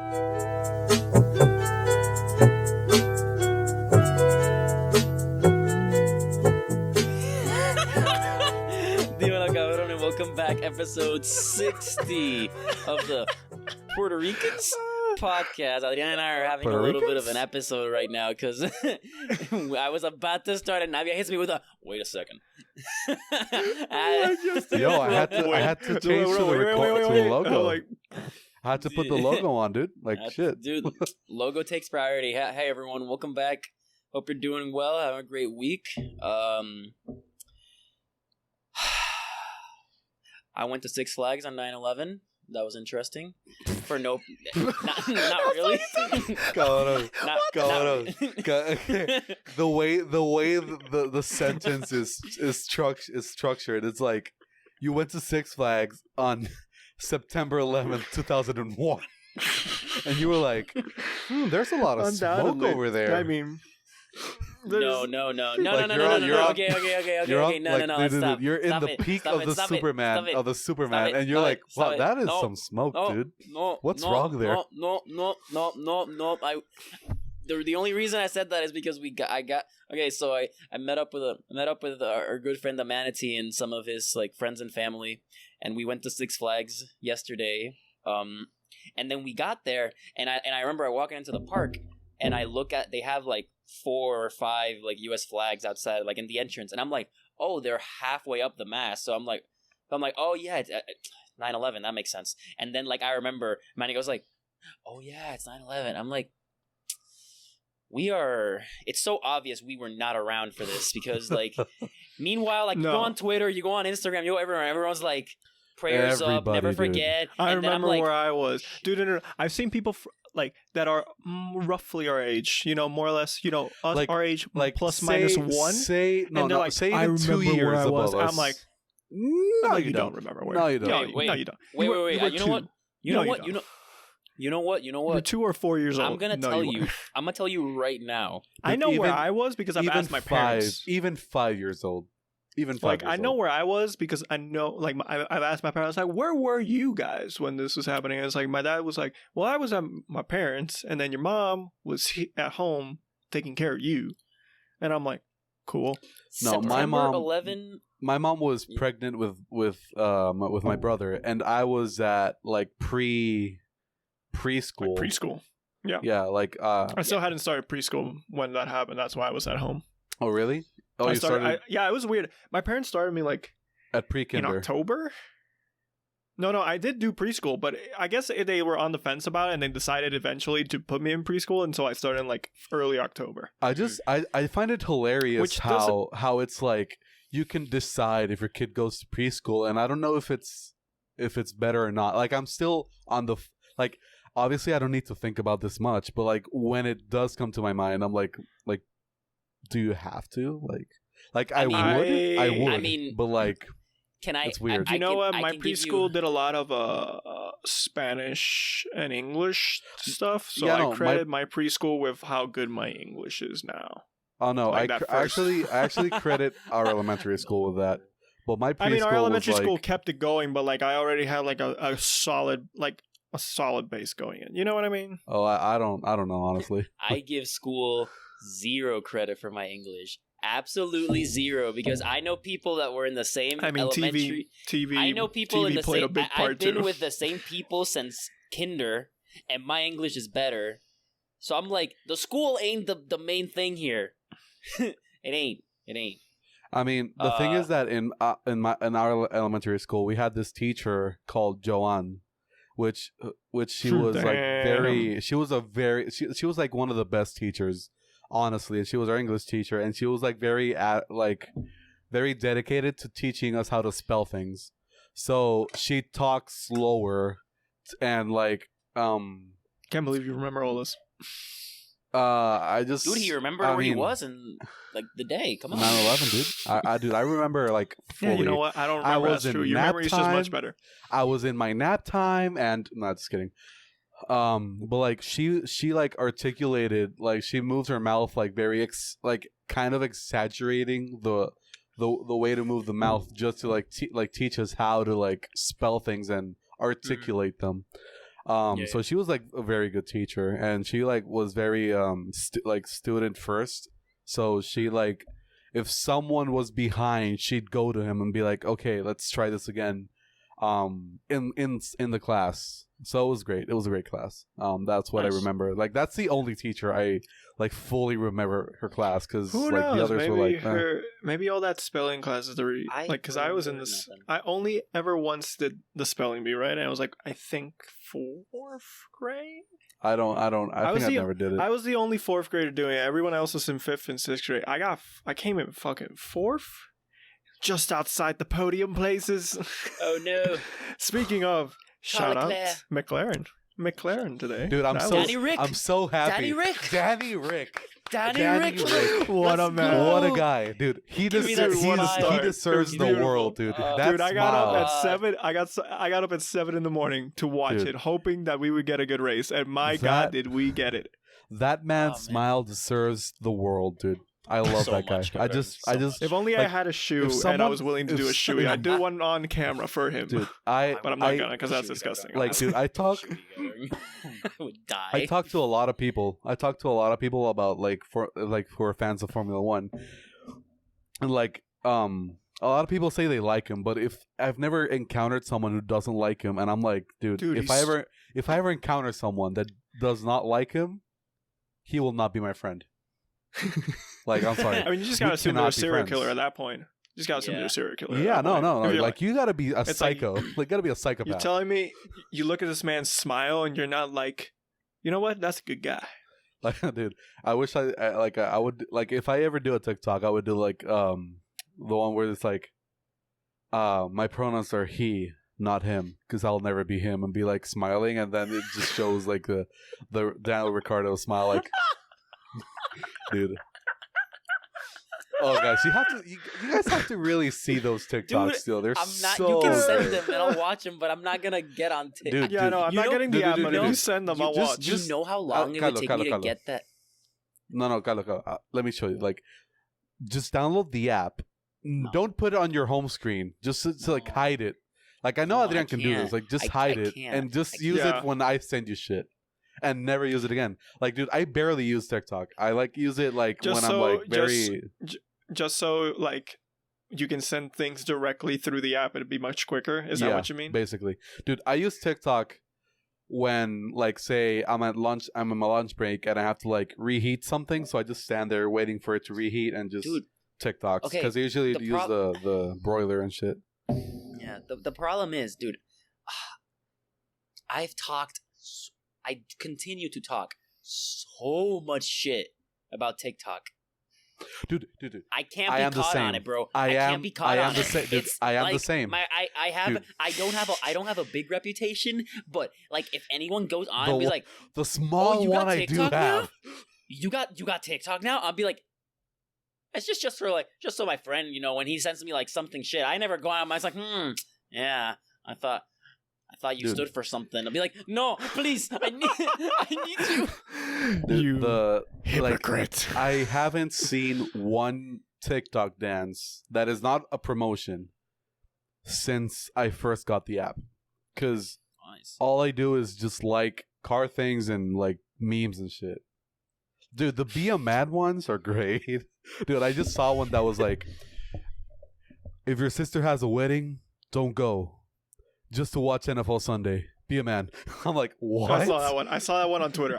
Dímelo, cabrón, and welcome back, episode 60 of the Puerto Ricans podcast. Adrian and I are having a little bit of an episode right now because I was about to start and Navia hits me with a wait a second. Yo, I had to change to the logo. I had to put the logo on, dude. Shit. Dude, logo takes priority. Hey, everyone. Welcome back. Hope you're doing well. Having a great week. I went to Six Flags on 9/11. That was interesting. For not really. The way the sentence is structured. It's like you went to Six Flags on September 11th, 2001, and you were like, "There's a lot of smoke over there." I mean. No. Okay. No. You're in the peak of the Superman, and you're like, wow, that is some smoke, dude. What's wrong there? No. The only reason I said that is because So I met up with our good friend the Manatee and some of his friends and family, and we went to Six Flags yesterday. And then we got there, and I remember walking into the park, and I look at they have 4 or 5 U.S. flags outside, in the entrance, and I'm like, oh, they're halfway up the mast. So I'm like, oh yeah, it's 9/11. That makes sense. And then I remember Manny goes oh yeah, it's 9/11. I'm like, it's so obvious we were not around for this because meanwhile you go on Twitter, you go on Instagram, you go everywhere, everyone's like, prayers up, never forget. I remember where I was, dude. No. I've seen people that are roughly our age, more or less, us our age, plus minus one. Say I remember 2 years where I was. above us. I'm like, no, you don't remember where. No, you don't. No, you don't. Wait. You know what? You're 2 or 4 years old. I'm gonna tell you right now. I know where I was because I've asked my parents. Even 5 years old. I know where I was because I know, I've asked my parents, where were you guys when this was happening? And it's my dad was like, well, I was at my parents, and then your mom was at home taking care of you. And I'm like, cool. No, September 11. My mom was pregnant with my brother, and I was at preschool. Preschool. Yeah. Yeah, I still hadn't started preschool when that happened. That's why I was at home. Oh, really? Oh, I started. It was weird. My parents started me at pre-kinder in October. No, I did do preschool, but I guess they were on the fence about it, and they decided eventually to put me in preschool, and so I started in early October. I find it hilarious how it's you can decide if your kid goes to preschool, and I don't know if it's better or not. I'm still on the obviously I don't need to think about this much, but when it does come to my mind, I'm like. Do you have to? I would. I mean, but can I? It's weird. You know what? My preschool did a lot of Spanish and English stuff, so I credit my preschool with how good my English is now. Oh no, I actually credit our elementary school with that. But my preschool our elementary school kept it going, but I already had a solid base going in. You know what I mean? Oh, I don't know, honestly. I give school 0 credit for my English. Absolutely 0, because I know people that were in the same elementary. TV. I know people in the same. A big part I've been with the same people since kinder, and my English is better. So I'm like, the school ain't the main thing here. It ain't. I mean, the thing is that in our elementary school, we had this teacher called Joanne, which she was she was one of the best teachers. Honestly, and she was our English teacher, and she was very dedicated to teaching us how to spell things. So she talks slower, and can't believe you remember all this. Dude, he remembered where he was in the day. Come on, 9/11, dude. I remember fully. Yeah, you know what? I don't remember. That's true. Your memory is just much better. I was in my nap time, and not just kidding. But she articulated, she moves her mouth very kind of exaggerating the way to move the mouth just to teach us how to spell things and articulate them. So she was like a very good teacher, and she like was very student first. So she like, if someone was behind, she'd go to him and be like, "Okay, let's try this again." In the class. So it was great. It was a great class. That's what I remember. Like that's the only teacher I like fully remember her class, because like knows? the others maybe were like maybe all that spelling class is the because I was in this. I only ever once did the spelling bee, right? And I was like, I think 4th grade. I think I never did it. I was the only 4th grader doing it. Everyone else was in 5th and 6th grade. I came in fucking 4th. Just outside the podium places. Oh no! Speaking of, shout out McLaren today, dude. I'm so happy. Danny Rick. What a man! What a guy, dude. He deserves the world, dude. Dude, I got up at 7. I got up at 7 in the morning to watch it, hoping that we would get a good race. And God, did we get it? That man's smile deserves the world, dude. I love that guy. I just if only I had a shoe and I was willing to do a shoe, I'd do one on camera for him. Dude, but I'm not gonna, because that's disgusting. Like, dude, I talk to a lot of people. I talk to a lot of people about who are fans of Formula 1. And like a lot of people say they like him, but if I've never encountered someone who doesn't like him, and I'm like, dude if I ever encounter someone that does not like him, he will not be my friend. Like, I'm sorry. I mean, you just gotta assume they're a serial killer at that point. You just gotta assume they're a serial killer. Yeah, no. Like, you gotta be a psycho. Like, gotta be a psychopath. You're telling me you look at this man's smile and you're not like, you know what? That's a good guy. Like, dude, I wish I would, like, if I ever do a TikTok, I would do like the one where it's like, my pronouns are he, not him, because I'll never be him, and be like smiling, and then it just shows like the Daniel Ricciardo smile, like. Dude. Oh, guys, you guys have to really see those TikToks. Still, they're You can send them and I'll watch them, but I'm not gonna get on TikTok. I'm not getting the app, but if you send them, I'll watch. You know how long it would take me to get that? No, Carlo, let me show you. Like, just download the app. No. Don't put it on your home screen. Just to like hide it. Like, I know Adrian can do this. Like, just hide it and just use it when I send you shit. And never use it again. Like, dude, I barely use TikTok. I like use it like just when I'm like very. Just so like you can send things directly through the app. It'd be much quicker. Is that what you mean? Basically, dude, I use TikTok when, like, say I'm at lunch, I'm in my lunch break, and I have to like reheat something. So I just stand there waiting for it to reheat and just TikToks, because I usually use the broiler and shit. Yeah, the problem is, dude, I continue to talk so much shit about TikTok. Dude. I can't be caught on it, bro. I can't be caught on it. Dude, I am the same. I don't have a big reputation, but like if anyone goes on and be like, the small one I do have. You got TikTok now? I'll be like, it's just so my friend, you know, when he sends me like something shit, I never go on. I was like, yeah, I thought you stood for something. I'll be like, no, please, I need you. Dude, the hypocrite. Like, I haven't seen one TikTok dance that is not a promotion since I first got the app. Because all I do is just like car things and like memes and shit. Dude, the Be a Mad ones are great. Dude, I just saw one that was like, if your sister has a wedding, don't go. Just to watch NFL Sunday. Be a man. I'm like, what? I saw that one on Twitter.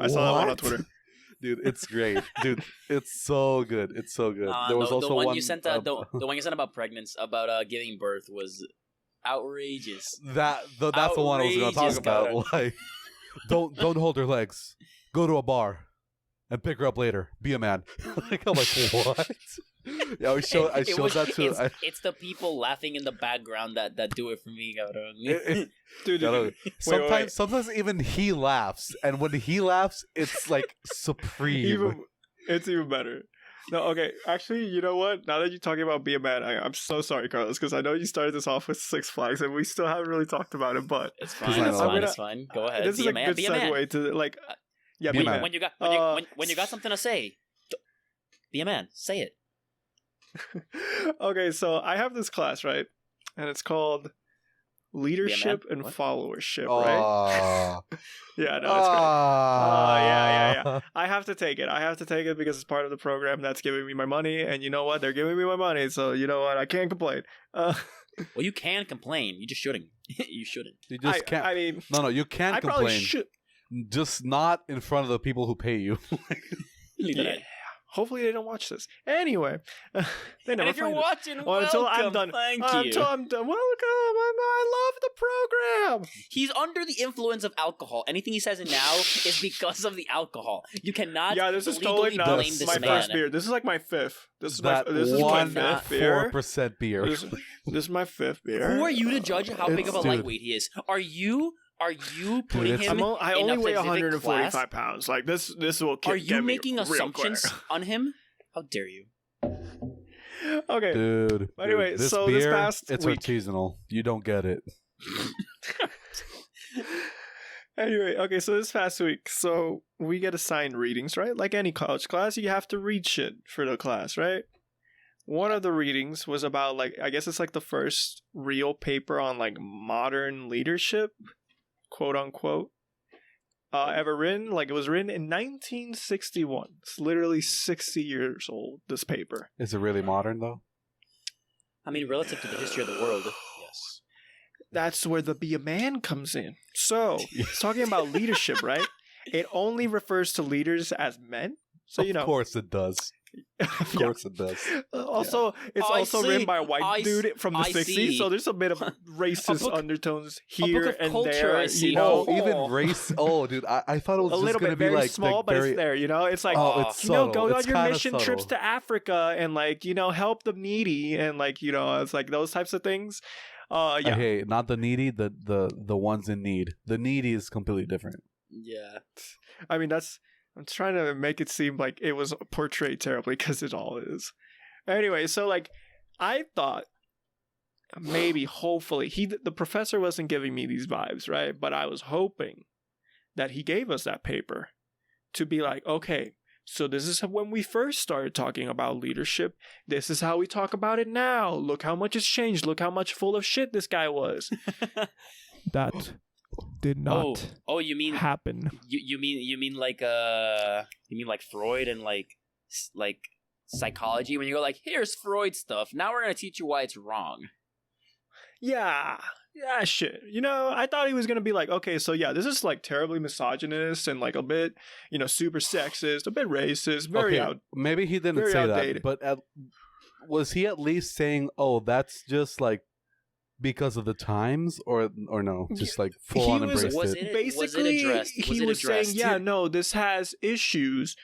Dude, it's great. Dude, it's so good. It's so good. There was also the one you sent the one you sent about pregnancy, about giving birth was outrageous. That's the one I was going to talk about. Like, don't hold her legs. Go to a bar and pick her up later. Be a man. Like, I'm like, what? Yeah, I showed that too. It's the people laughing in the background that do it for me, cabrón. Dude, sometimes even he laughs, and when he laughs, it's like supreme. It's even better. No, okay. Actually, you know what? Now that you're talking about Be a Man, I'm so sorry, Carlos, because I know you started this off with Six Flags, and we still haven't really talked about it. But it's fine. It's fine. Go ahead. This is a good segue to like. Yeah, be a man. When you got something to say, be a man. Say it. Okay, so I have this class, right? And it's called leadership and What? followership, right? Yeah, no, it's great. Yeah. I have to take it because it's part of the program that's giving me my money, and you know what? They're giving me my money, so you know what? I can't complain. Well, you can complain. You just shouldn't. You shouldn't. You just can't. I mean, no, you can I complain. probably should. Just not in front of the people who pay you. Yeah. Hopefully they don't watch this. Anyway, they never. And if you're watching, until I'm done. Thank you. Until I'm done. Welcome. I love the program. He's under the influence of alcohol. Anything he says now is because of the alcohol. You cannot. Yeah, this is legally totally not blame this my man. first beer. This is like my fifth. This is my one fifth beer. 4% beer. This is my fifth beer. Who are you to judge how big of a Dude. lightweight he is? Are you putting Dude, him? I in only a weigh specific 145 class? pounds. Like this will Are get you me making real assumptions quick. on him? How dare you? Okay. Dude. Anyway, this so beer, this past it's week. artisanal. You don't get it. Anyway, okay, so this past week, so we get assigned readings, right? Like any college class, you have to read shit for the class, right? One of the readings was about, like, I guess it's like the first real paper on, like, modern leadership, quote unquote, ever written. Like, it was written in 1961. It's literally 60 years old, this paper. Is it really modern, though? I mean, relative to the history of the world, yes. That's where the be a man comes in. So, it's talking about leadership, right? It only refers to leaders as men. So, you know. Of course it does. Of course it does. Also, it's I also see. written by a white dude from the 60s, see. so there's a bit of racist undertones here book of and culture, there. I see. You know, Even race. Oh, dude, I thought it was a just little going to bit be very like small, like but very, it's there. You know, it's like it's you know, subtle. go on It's your kinda mission trips subtle. to Africa and like you know help the needy and like you know it's like those types of things. Yeah. Hey, not the needy, the ones in need. The needy is completely different. Yeah. I mean I'm trying to make it seem like it was portrayed terribly because it all is. Anyway, so like I thought maybe hopefully the professor wasn't giving me these vibes, right? But I was hoping that he gave us that paper to be like, okay, so this is when we first started talking about leadership. This is how we talk about it now. Look how much it's changed. Look how much full of shit this guy was. That did not you mean happen. You mean like Freud and like psychology when you go like here's Freud stuff. Now we're gonna teach you why it's wrong. Yeah, shit. You know, I thought he was gonna be like, okay, so yeah, this is like terribly misogynist and like a bit, you know, super sexist, a bit racist, maybe he didn't very say outdated. that, but was he at least saying, "Oh, that's just like because of the times," or no, just like full on embraced it? Basically, he was saying, yeah, no, this has issues.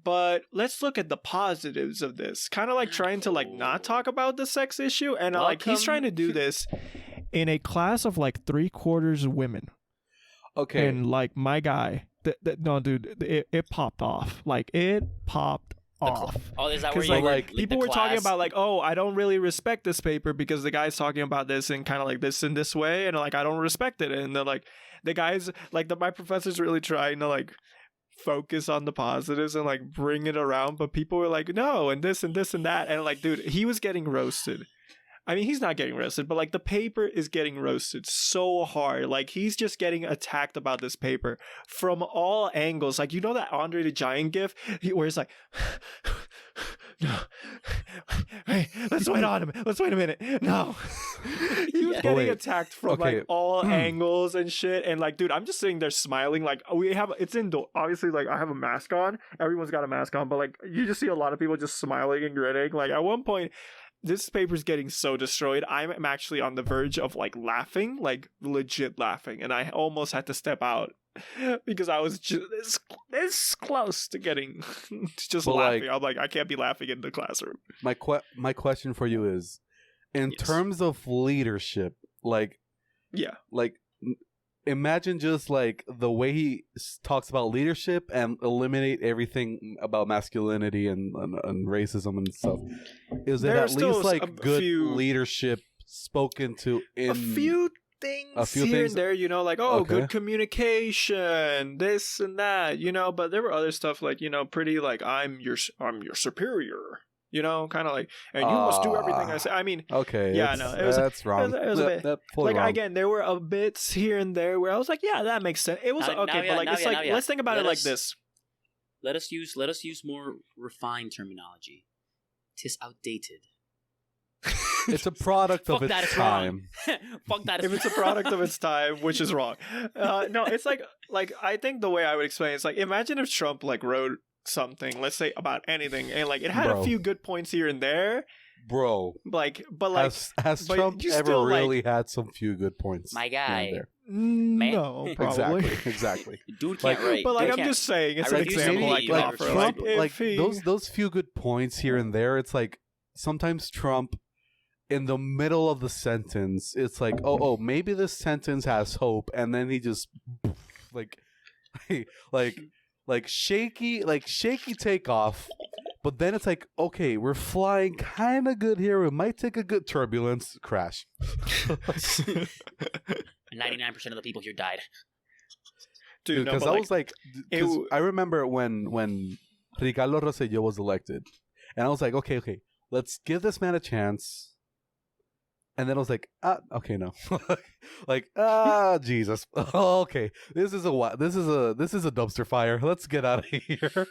But let's look at the positives of this. Kind of like trying to like not talk about the sex issue, and like he's trying to do this in a class of like 3/4 women. Okay, and like my guy, no, dude, it popped off. Like it popped off. Oh, is that where you like people were talking about like, oh, I don't really respect this paper because the guy's talking about this in kind of like this in this way, and like I don't respect it, and they're like the guys like my professor's really trying to like focus on the positives and like bring it around, but people were like no and this and this and that, and like dude, he was getting roasted. I mean, he's not getting roasted, but like the paper is getting roasted so hard. Like he's just getting attacked about this paper from all angles. Like, you know that Andre the Giant gif where it's like no, hey, let's wait on him, let's wait a minute, no. He was getting attacked from like all angles and shit, and like dude, I'm just sitting there smiling. Like it's indoor, obviously, like I have a mask on, everyone's got a mask on, but like you just see a lot of people just smiling and grinning. Like at one point this paper's getting so destroyed, I'm actually on the verge of like laughing, like legit laughing, and I almost had to step out because I was just this close to getting just laughing. I'm like, I can't be laughing in the classroom. My question for you is, in terms of leadership, like, imagine just like the way he talks about leadership and eliminate everything about masculinity and racism and stuff. Is it at least like good leadership spoken to in a few things and there, you know, like good communication, this and that, you know, but there were other stuff like, you know, pretty like I'm your superior. you know, kind of like, and you must do everything I say. I mean, okay, yeah, no, it was that's wrong. It was a bit like wrong. again, there were a bits here and there where I was like, yeah, that makes sense. It was okay, but like it's like let's think about it like this. Let us use more refined terminology. 'Tis outdated. It's a product of its time. Fuck that. If it's a product of its time, which is wrong. No, it's like I think the way I would explain it is like, imagine if Trump like wrote something, let's say about anything, and like it had a few good points here and there. Bro, like, but like, has Trump ever really had some few good points? My guy. No, probably. Exactly. Dude can't write. But like, I'm just saying, it's an example I can offer. Trump, like those few good points here and there. It's like sometimes Trump, in the middle of the sentence, it's like, oh, maybe this sentence has hope, and then he just like shaky takeoff. But then it's like, okay, we're flying kind of good here. We might take a good turbulence crash. 99% of the people here died. Dude, because I was like, I remember when Ricardo Rosselló was elected, and I was like, okay, let's give this man a chance. And then I was like, okay, no, Jesus, okay, this is a dumpster fire. Let's get out of here.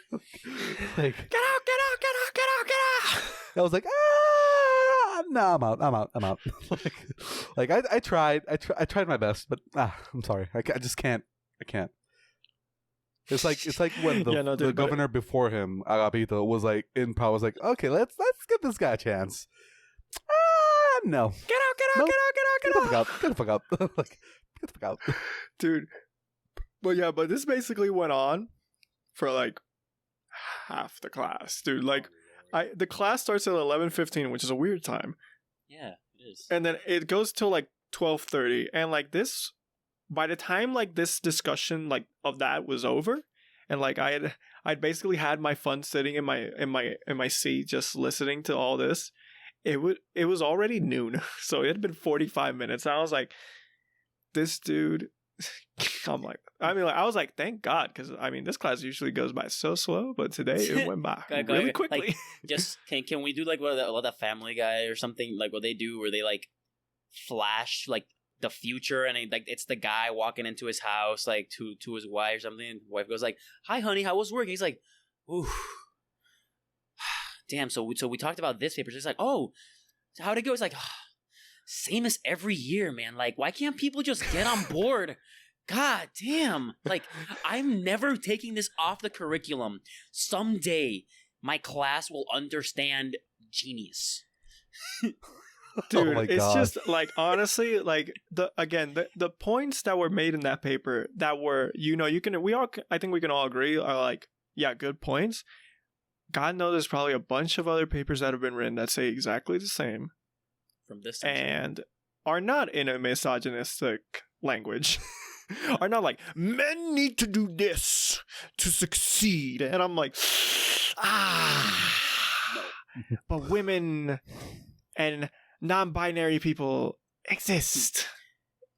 Like, get out. I was like, no, I'm out. like I tried my best, but I'm sorry, I just can't. I can't. It's like when the governor before him, Agapito, was like in power. Was like, okay, let's give this guy a chance. No. Get out. Get the fuck out. Like, get the fuck out. Dude. But this basically went on for like half the class, dude. Like, the class starts at 11:15, which is a weird time. Yeah, it is. And then it goes till like 12:30, and like this, by the time like this discussion like of that was over, and like I'd basically had my fun sitting in my seat just listening to all this. It was already noon, so it had been 45 minutes. I was like, this dude. I was like, thank God, because I mean, this class usually goes by so slow, but today it went by really quickly. Like, just can we do like what the Family Guy or something, like what they do where they like flash like the future, and it's the guy walking into his house like to his wife or something, and the wife goes like, "Hi, honey, how was work?" He's like, "Ooh, damn." So we talked about this paper. So it's like, "Oh, how'd it go?" It's like, same as every year, man. Like, why can't people just get on board? God damn. Like, I'm never taking this off the curriculum. Someday, my class will understand genius. Dude, it's just, like, honestly, like, the points that were made in that paper that were, I think we can all agree are, like, yeah, good points. God knows there's probably a bunch of other papers that have been written that say exactly the same. From this century. And are not in a misogynistic language. Are not like, men need to do this to succeed. And I'm like, no. But women and non-binary people exist.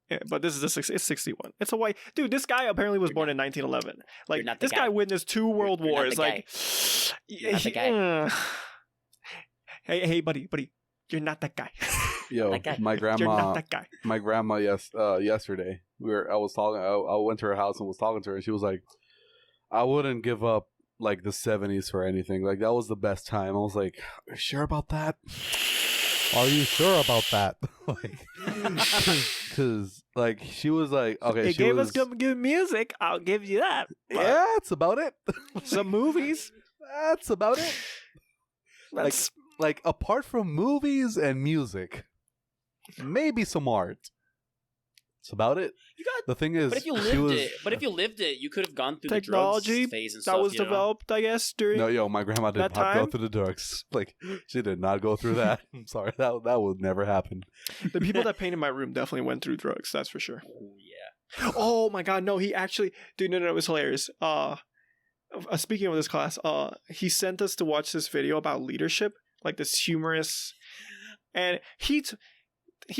Yeah, but this is it's 61. It's a white dude. This guy apparently was born in 1911. Like, this guy witnessed 2 world wars. Like, you're not the guy. Hey, buddy. You're not that guy. Yo, my grandma. You're not that guy. My grandma. Yesterday, I went to her house and was talking to her, and she was like, "I wouldn't give up like the 70s for anything. Like, that was the best time." I was like, "Are you sure about that? Are you sure about that?" Like, because like she was like, "Okay, it gave us good music. I'll give you that." Yeah, that's about it. Some movies. That's about it. Like, apart from movies and music, maybe some art. That's about it. The thing is, but if you lived it, you could have gone through technology the drugs phase and stuff. That was developed, I guess, during. No, my grandma did not go through the drugs. Like, she did not go through that. I'm sorry, that would never happen. The people that painted my room definitely went through drugs. That's for sure. Oh yeah. Oh my God, no! He actually, dude, no, it was hilarious. Speaking of this class, he sent us to watch this video about leadership. Like this humorous, and he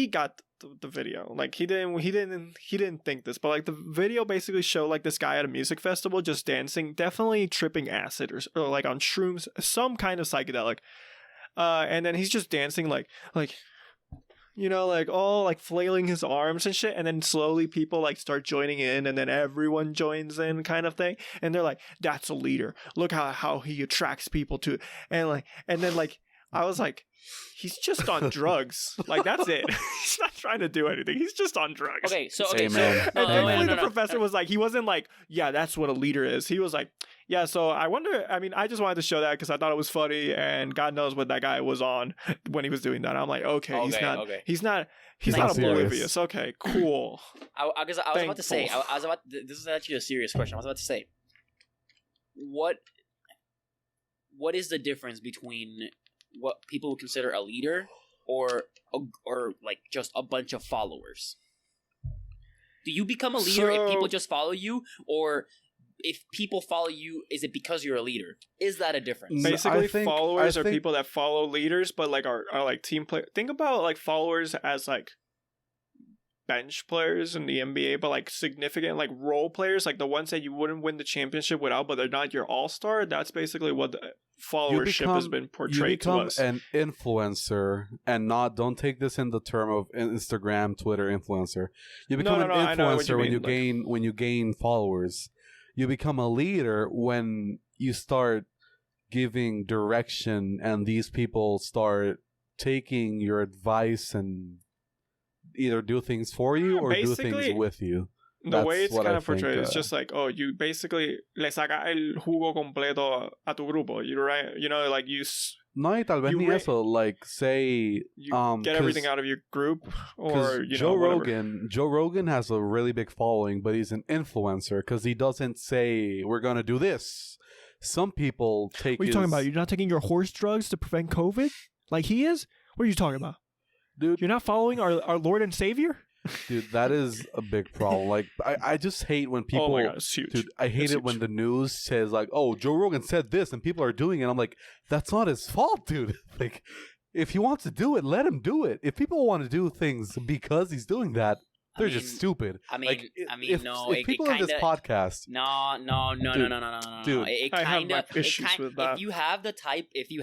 got the video. Like he didn't think this, but like the video basically showed like this guy at a music festival just dancing, definitely tripping acid or like on shrooms, some kind of psychedelic. and then he's just dancing like you know, like all like flailing his arms and shit, and then slowly people like start joining in, and then everyone joins in, kind of thing. And they're like, "That's a leader. Look how he attracts people to," and then I was like, he's just on drugs. Like, that's it. He's not trying to do anything. He's just on drugs. Okay, so and thankfully the professor was like, he wasn't like, yeah, that's what a leader is. He was like, yeah, so I wonder, I mean, I just wanted to show that because I thought it was funny, and God knows what that guy was on when he was doing that. I'm like, okay, he's not oblivious. Okay, cool. I was about to say, this is actually a serious question. I was about to say, what is the difference between what people would consider a leader or like just a bunch of followers? Do you become a leader if people just follow you, or if people follow you, is it because you're a leader? Is that a difference? Basically, followers are people that follow leaders, but like are like team players. Think about like followers as like bench players in the NBA, but like significant like role players, like the ones that you wouldn't win the championship without, but they're not your all-star. That's basically what the followership has been portrayed to us. You become an influencer, and don't take this in the term of Instagram, Twitter influencer. You become an influencer when you gain followers. You become a leader when you start giving direction, and these people start taking your advice and either do things for you or do things with you. The way it's kind of portrayed, it's just like, oh, you basically le saca el jugo completo a tu grupo. You right? You know, like you. No, y tal vez ni eso. Like, say, you get everything out of your group, or you Joe know, Rogan. Joe Rogan has a really big following, but he's an influencer because he doesn't say we're gonna do this. Some people take. What are you talking about? You're not taking your horse drugs to prevent COVID, like he is. What are you talking about? Dude, you're not following our Lord and Savior? Dude, that is a big problem. Like, I just hate when people... Oh my God, it's huge. Dude, I hate it when the news says, like, oh, Joe Rogan said this, and people are doing it. I'm like, that's not his fault, dude. Like, if he wants to do it, let him do it. If people want to do things because he's doing that, they're just stupid. If people in this podcast... No. Dude, I have my issues with that. If you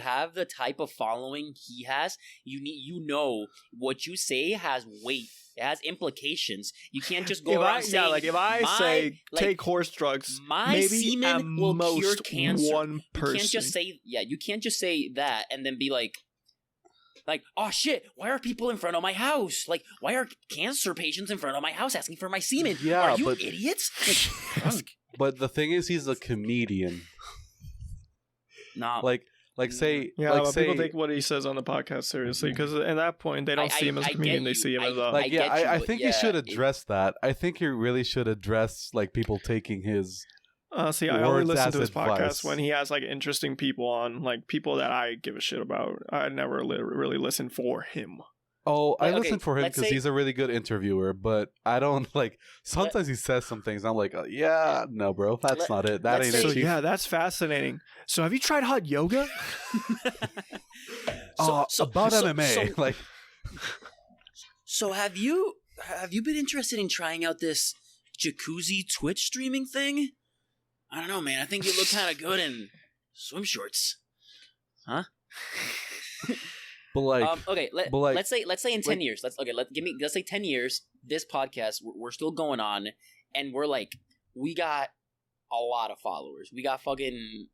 have the type of following he has, you know what you say has weight. It has implications. You can't just go around saying... if I say take horse drugs, my semen will cure cancer. One person. You can't just say that and then be like, oh shit, why are people in front of my house? Like, why are cancer patients in front of my house asking for my semen? Yeah, are you idiots? But the thing is, he's a comedian. No. People take what he says on the podcast seriously, because at that point they don't see him as a comedian, they see him as a... I think he should address that. I think he really should address like people taking his I only listen to his podcast when he has like interesting people on, like people that I give a shit about. I never really listen for him. Oh, I listen for him because he's a really good interviewer, but I don't like. Sometimes he says some things. I'm like, no, bro, that's not it. That ain't it. So yeah, that's fascinating. So have you tried hot yoga? About MMA, So have you been interested in trying out this jacuzzi Twitch streaming thing? I don't know, man. I think you look kind of good in swim shorts, huh? But let's say in 10 years. Let's say 10 years. This podcast, we're still going on, and we got a lot of followers. We got fucking.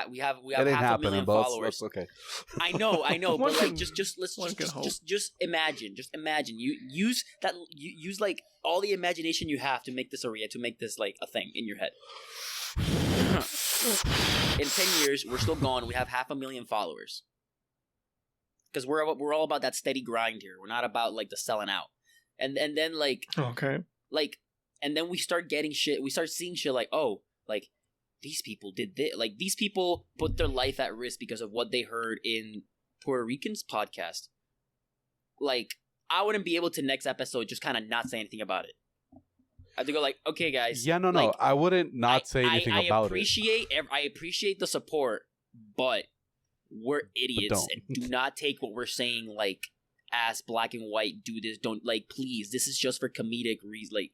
We have 500,000 followers. Okay. I know, but like just imagine. You use like all the imagination you have to make this like a thing in your head. In 10 years, we're still going. We have 500,000 followers. Because we're all about that steady grind here. We're not about like the selling out. And then like okay. Like and then we start getting shit. We start seeing shit like, oh, like these people did this. Like these people put their life at risk because of what they heard in Puerto Ricans podcast. Like I wouldn't be able to next episode just kind of not say anything about it. I have to go like, okay, guys. Yeah, no. Like, I wouldn't not say anything about it. I appreciate the support, but we're idiots and do not take what we're saying like as black and white. Do this, don't like. Please, this is just for comedic reasons. Like,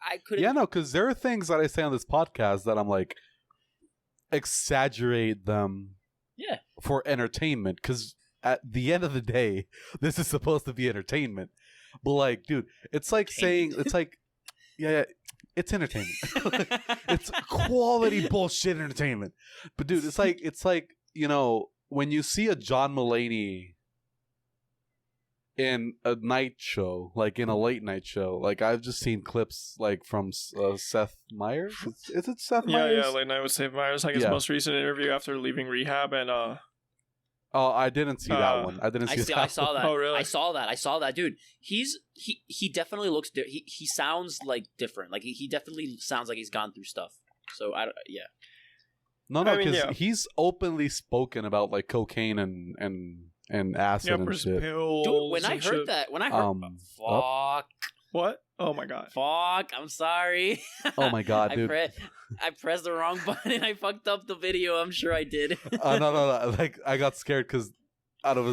I couldn't. Yeah, no, because there are things that I say on this podcast that I'm like exaggerate them. Yeah. for entertainment, because at the end of the day, this is supposed to be entertainment. But like, dude, it's like saying, it's like, yeah, it's entertainment. It's quality bullshit entertainment. But dude, it's like, you know, when you see a John Mulaney in a night show, like in a late night show, like I've just seen clips like from Seth Meyers. Is it Seth Meyers? Yeah, late night with Seth Meyers. Like his most recent interview after leaving rehab, and oh, I didn't see that one. I didn't see that. I saw that. Oh, really? I saw that, dude. He definitely looks. He sounds like different. Like he definitely sounds like he's gone through stuff. So yeah. No, because he's openly spoken about like cocaine and acid and shit. Dude, when I heard that, fuck. What? Oh my god. Fuck, I'm sorry. Oh my god, dude. I pressed the wrong button. I fucked up the video. I'm sure I did. No. Like I got scared because out of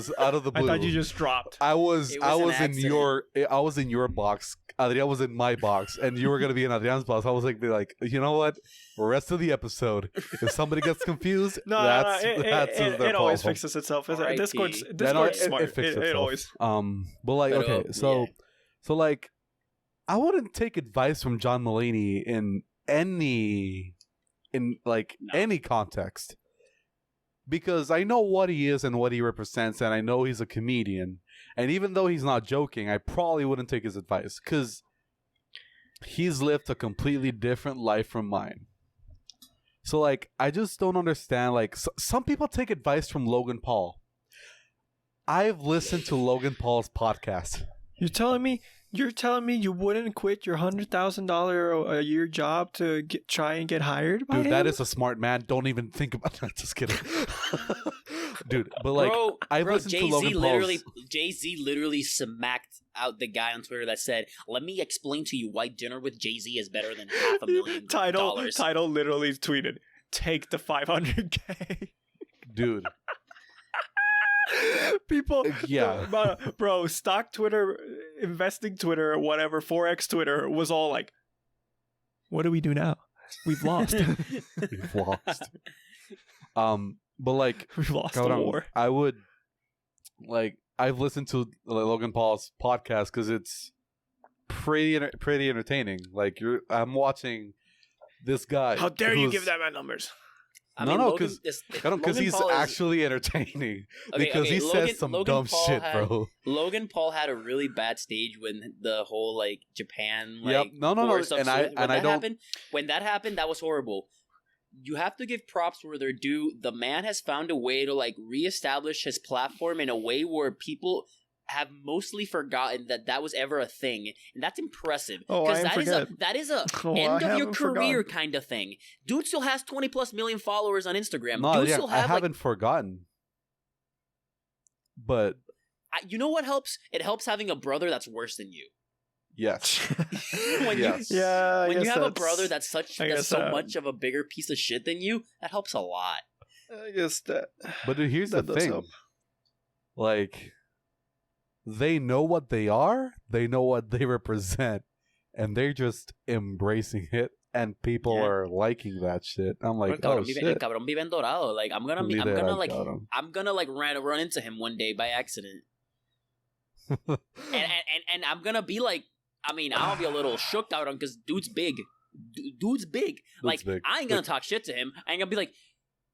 the blue. I thought you just dropped. I was in your box. Adrian was in my box, and you were gonna be in Adrian's box. I was like, you know what? Rest of the episode, if somebody gets confused, it always fixes itself. Discord's smart. It always. But like, okay, so like, I wouldn't take advice from John Mulaney in any context, because I know what he is and what he represents, and I know he's a comedian. And even though he's not joking, I probably wouldn't take his advice because he's lived a completely different life from mine. So, like, I just don't understand. Like, some people take advice from Logan Paul. I've listened to Logan Paul's podcast. You're telling me you wouldn't quit your $100,000 a year job to try and get hired by him? Dude, that is a smart man. Don't even think about that. Just kidding. Dude, but like, I've listened to Logan Paul's... Jay-Z literally smacked out the guy on Twitter that said, "Let me explain to you why dinner with Jay-Z is better than $500,000. Title literally tweeted, "Take the $500K." Dude. People, yeah, bro, stock Twitter, investing Twitter, whatever, Forex Twitter was all like, what do we do now? We've lost. We've lost. But like, we've lost the war. I would, like, I've listened to Logan Paul's podcast because it's pretty entertaining. Like, I'm watching this guy. How dare you give that man numbers? Because he's actually entertaining. Because he says some dumb shit, bro. Logan Paul had a really bad stage when the whole like Japan when that happened, that was horrible. You have to give props where they're due. The man has found a way to like reestablish his platform in a way where people have mostly forgotten that was ever a thing, and that's impressive. Because that is a end of your career kind of thing. Dude still has 20+ million followers on Instagram. I haven't forgotten. But you know what helps? It helps having a brother that's worse than you. Yes. When you have a brother that's so much of a bigger piece of shit than you, that helps a lot. I guess that. But dude, here's the thing. Help. Like, they know what they are, they know what they represent, and they're just embracing it, and people are liking that shit. I'm like, shit. Cabrón vive en dorado. Like, I'm gonna run into him one day by accident. and I'm gonna be like, I mean, I'll be a little shook out on because dude's big. Dude's big. I ain't gonna talk shit to him. I ain't gonna be like,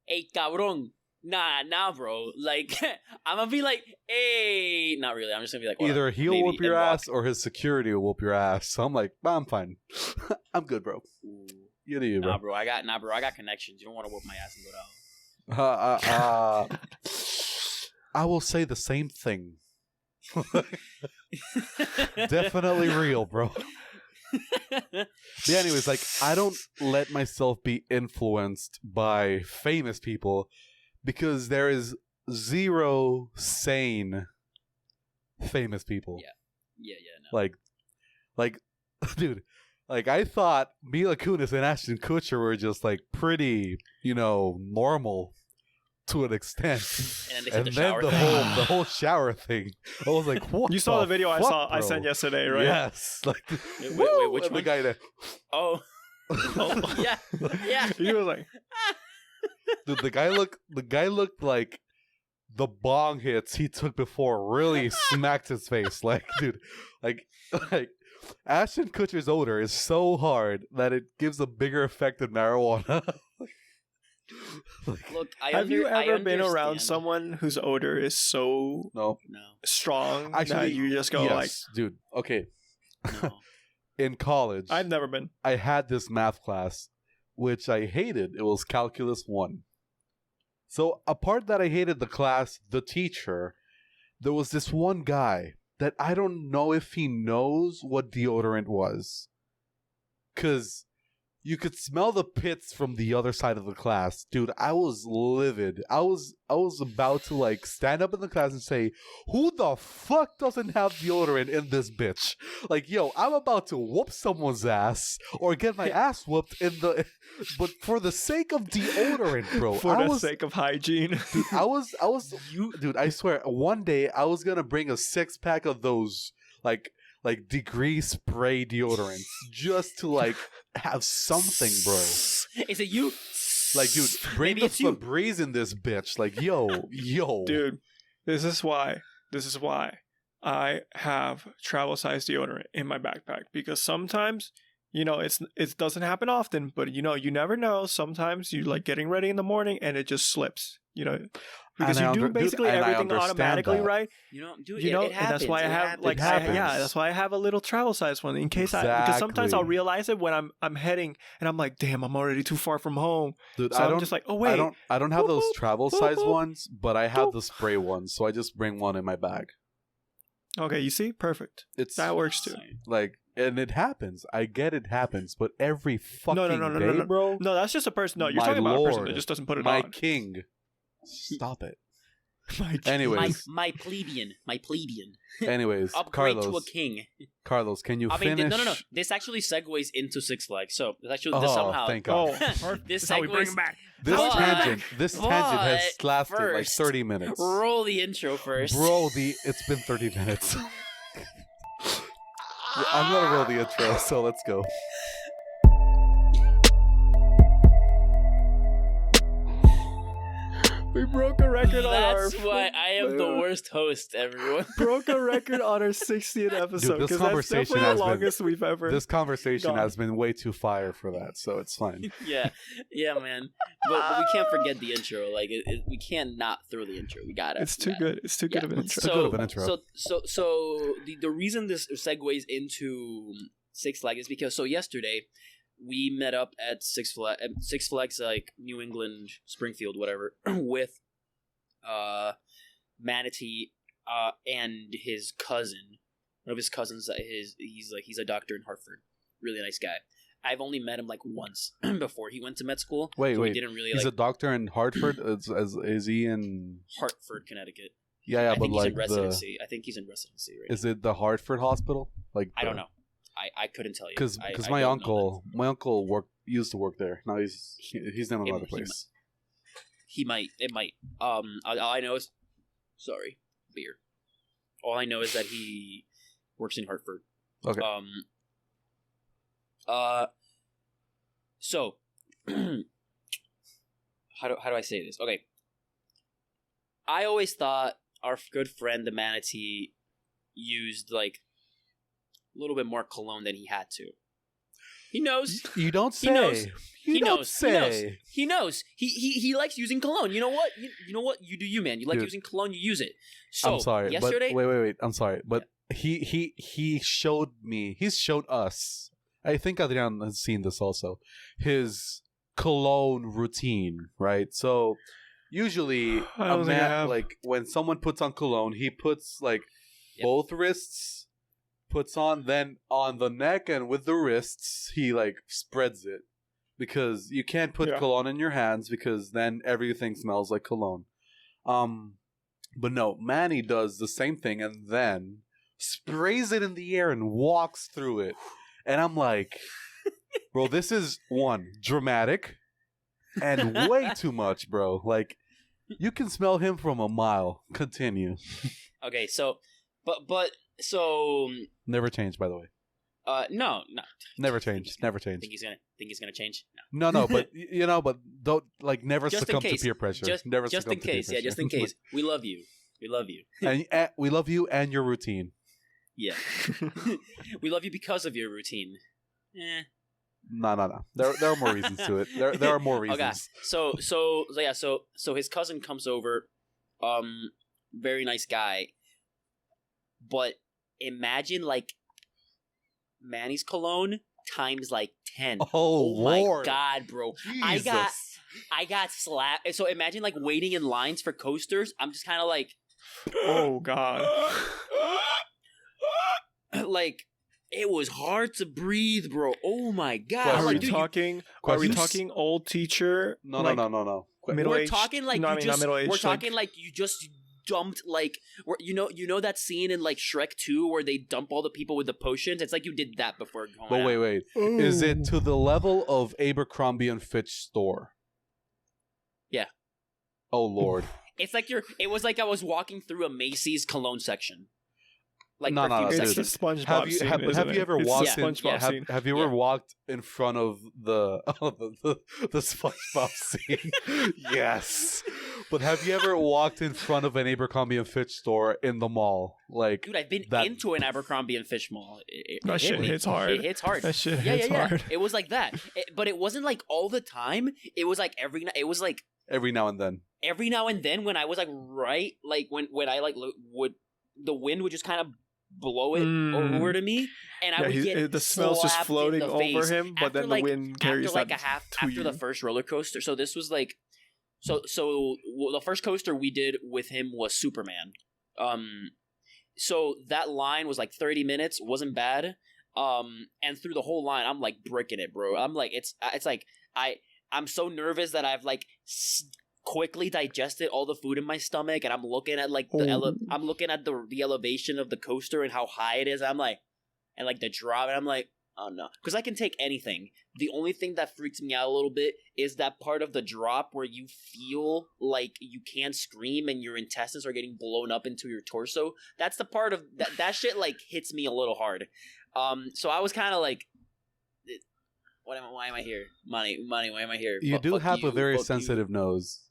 hey, cabrón. Nah, bro. Like, I'm gonna be like, hey. Not really. I'm just gonna be like, either he'll whoop your ass or his security will whoop your ass. So I'm like, I'm fine. I'm good, bro. You do you, bro. Nah, bro. I got connections. You don't want to whoop my ass and go down. I will say the same thing. Definitely real, bro. But anyways, like, I don't let myself be influenced by famous people because there is zero sane famous people. Yeah. No. Like, dude, like, I thought Mila Kunis and Ashton Kutcher were just like pretty, normal to an extent, and then the whole shower thing. I was like, "What?" You saw the video I sent yesterday, right? Yes. Like, wait, which one? The guy that? Oh, yeah. He was like, dude, the guy looked like the bong hits he took before really smacked his face. Like, dude, like Ashton Kutcher's odor is so hard that it gives a bigger effect than marijuana. Look, have you ever been around someone whose odor is so strong that you just go like, dude, okay. No. In college, I've never been. I had this math class, which I hated. It was Calculus 1. So, apart that I hated the class, the teacher, there was this one guy that I don't know if he knows what deodorant was. Because you could smell the pits from the other side of the class. Dude, I was livid. I was about to like stand up in the class and say, who the fuck doesn't have deodorant in this bitch? Like, yo, I'm about to whoop someone's ass or get my ass whooped in the... But for the sake of deodorant, bro. For the sake of hygiene. Dude, dude, I swear, one day I was gonna bring a 6-pack of those, like degree spray deodorants just to like have something, bro. Is it you? Like, dude, bring the Febreze in this bitch. Like, yo. Dude, this is why I have travel size deodorant in my backpack, because sometimes, you know, it doesn't happen often, but you know, you never know. Sometimes you like getting ready in the morning and it just slips, you know. Because you do basically everything automatically, right? You know, dude, you know, it happens. And that's why I have that's why I have a little travel size one in case because sometimes I'll realize it when I'm heading and I'm like, damn, I'm already too far from home. Dude, so I'm just like, oh wait, I don't have those travel size ones, but I have the spray ones, so I just bring one in my bag. Okay, you see, perfect. That works too. Like, and it happens. I get it happens, but every fucking day, bro. No, that's just a person. No, you're talking about a person that just doesn't put it on. My king. Stop it. Anyways, my plebeian. Anyways, upgrade Carlos, to a king. Carlos, can you finish? No. This actually segues into Six Flags. So actually, this somehow. Thank God. This how we bring him back. This tangent has lasted like 30 minutes. Roll the intro first, bro. It's been 30 minutes. I'm gonna roll the intro, so let's go. We broke a record on our... That's why I am the worst host, everyone. Broke a record on our 60th episode. Dude, this conversation that's the longest we've ever... This conversation has been way too fire for that, so it's fine. Yeah, man. But we can't forget the intro. Like, we can't not throw the intro. We got it. It's too good. It's too good of an intro. So, good of an intro. So the reason this segues into Six Flags is because yesterday we met up at Six Flags, like New England, Springfield, whatever, with Manatee and his cousin. One of his cousins, he's a doctor in Hartford. Really nice guy. I've only met him like once before he went to med school. Wait. We didn't really. He's a doctor in Hartford. Is he in Hartford, Connecticut? Yeah, I but think he's like in residency. I think he's in residency right Is it the Hartford Hospital? Like I don't know. I couldn't tell you because my uncle used to work there. Now he's in another place. He might. It might. All I know is beer. All I know is that he works in Hartford. Okay. So how do I say this? Okay. I always thought our good friend the Manatee used like a little bit more cologne than he had to. He knows. You don't say. He knows. He likes using cologne. You know what? You know what? You do you, man. You like using cologne, you use it. So I'm sorry. Yesterday, but wait. I'm sorry. But he showed me. He's showed us. I think Adrian has seen this also. His cologne routine, right? So usually a man, like when someone puts on cologne, he puts like both wrists, puts on, then on the neck and with the wrists, he like spreads it. Because you can't put cologne in your hands because then everything smells like cologne. But no, Manny does the same thing and then sprays it in the air and walks through it. And I'm like, bro, this is dramatic and way too much, bro. Like, you can smell him from a mile. Continue. Okay, so never changed, by the way. No. Never changed. Think he's gonna change? No, but but don't never Just succumb in to case. peer pressure. Just in case. Yeah, just in case. We love you. We love you. And we love you and your routine. Yeah. We love you because of your routine. No. There are more reasons to it. There are more reasons. Okay. So his cousin comes over. Very nice guy. But imagine Manny's cologne times 10. Oh Lord. My God, bro. Jesus. I got slapped. So imagine waiting in lines for coasters. I'm just kind of oh God. It was hard to breathe, bro. Oh my God. Are we talking old teacher? No. Middle age. We're talking not middle age. We're talking you just dumped you know that scene in Shrek 2 where they dump all the people with the potions? It's like you did that before going But out. wait. Ooh. Is it to the level of Abercrombie and Fitch store? Yeah. Oh Lord. It was like I was walking through a Macy's cologne section. No, it's dude. the SpongeBob scene. Have you ever walked in? Scene. Have you ever walked in front of the SpongeBob scene? Yes. But have you ever walked in front of an Abercrombie and Fitch store in the mall? Dude, I've been into an Abercrombie and Fitch mall. That shit hits hard. It hits hard. That shit hits hard. It was like that, but it wasn't all the time. It was every now and then. Every now and then when I was when I would the wind would just kind of blow it over to me, and I would get the smell's just floating over him, but then the wind carries after the first roller coaster. So this was so the first coaster we did with him was Superman. So that line was 30 minutes, wasn't bad. And through the whole line, I'm bricking it, bro. I'm I'm so nervous that I've quickly digested all the food in my stomach, and I'm looking at I'm looking at the elevation of the coaster and how high it is. And the drop, and I'm oh no, because I can take anything. The only thing that freaks me out a little bit is that part of the drop where you feel you can't scream and your intestines are getting blown up into your torso. That's the part of that shit hits me a little hard. So I was kind of why am I here? Money, why am I here? You do have a very sensitive nose.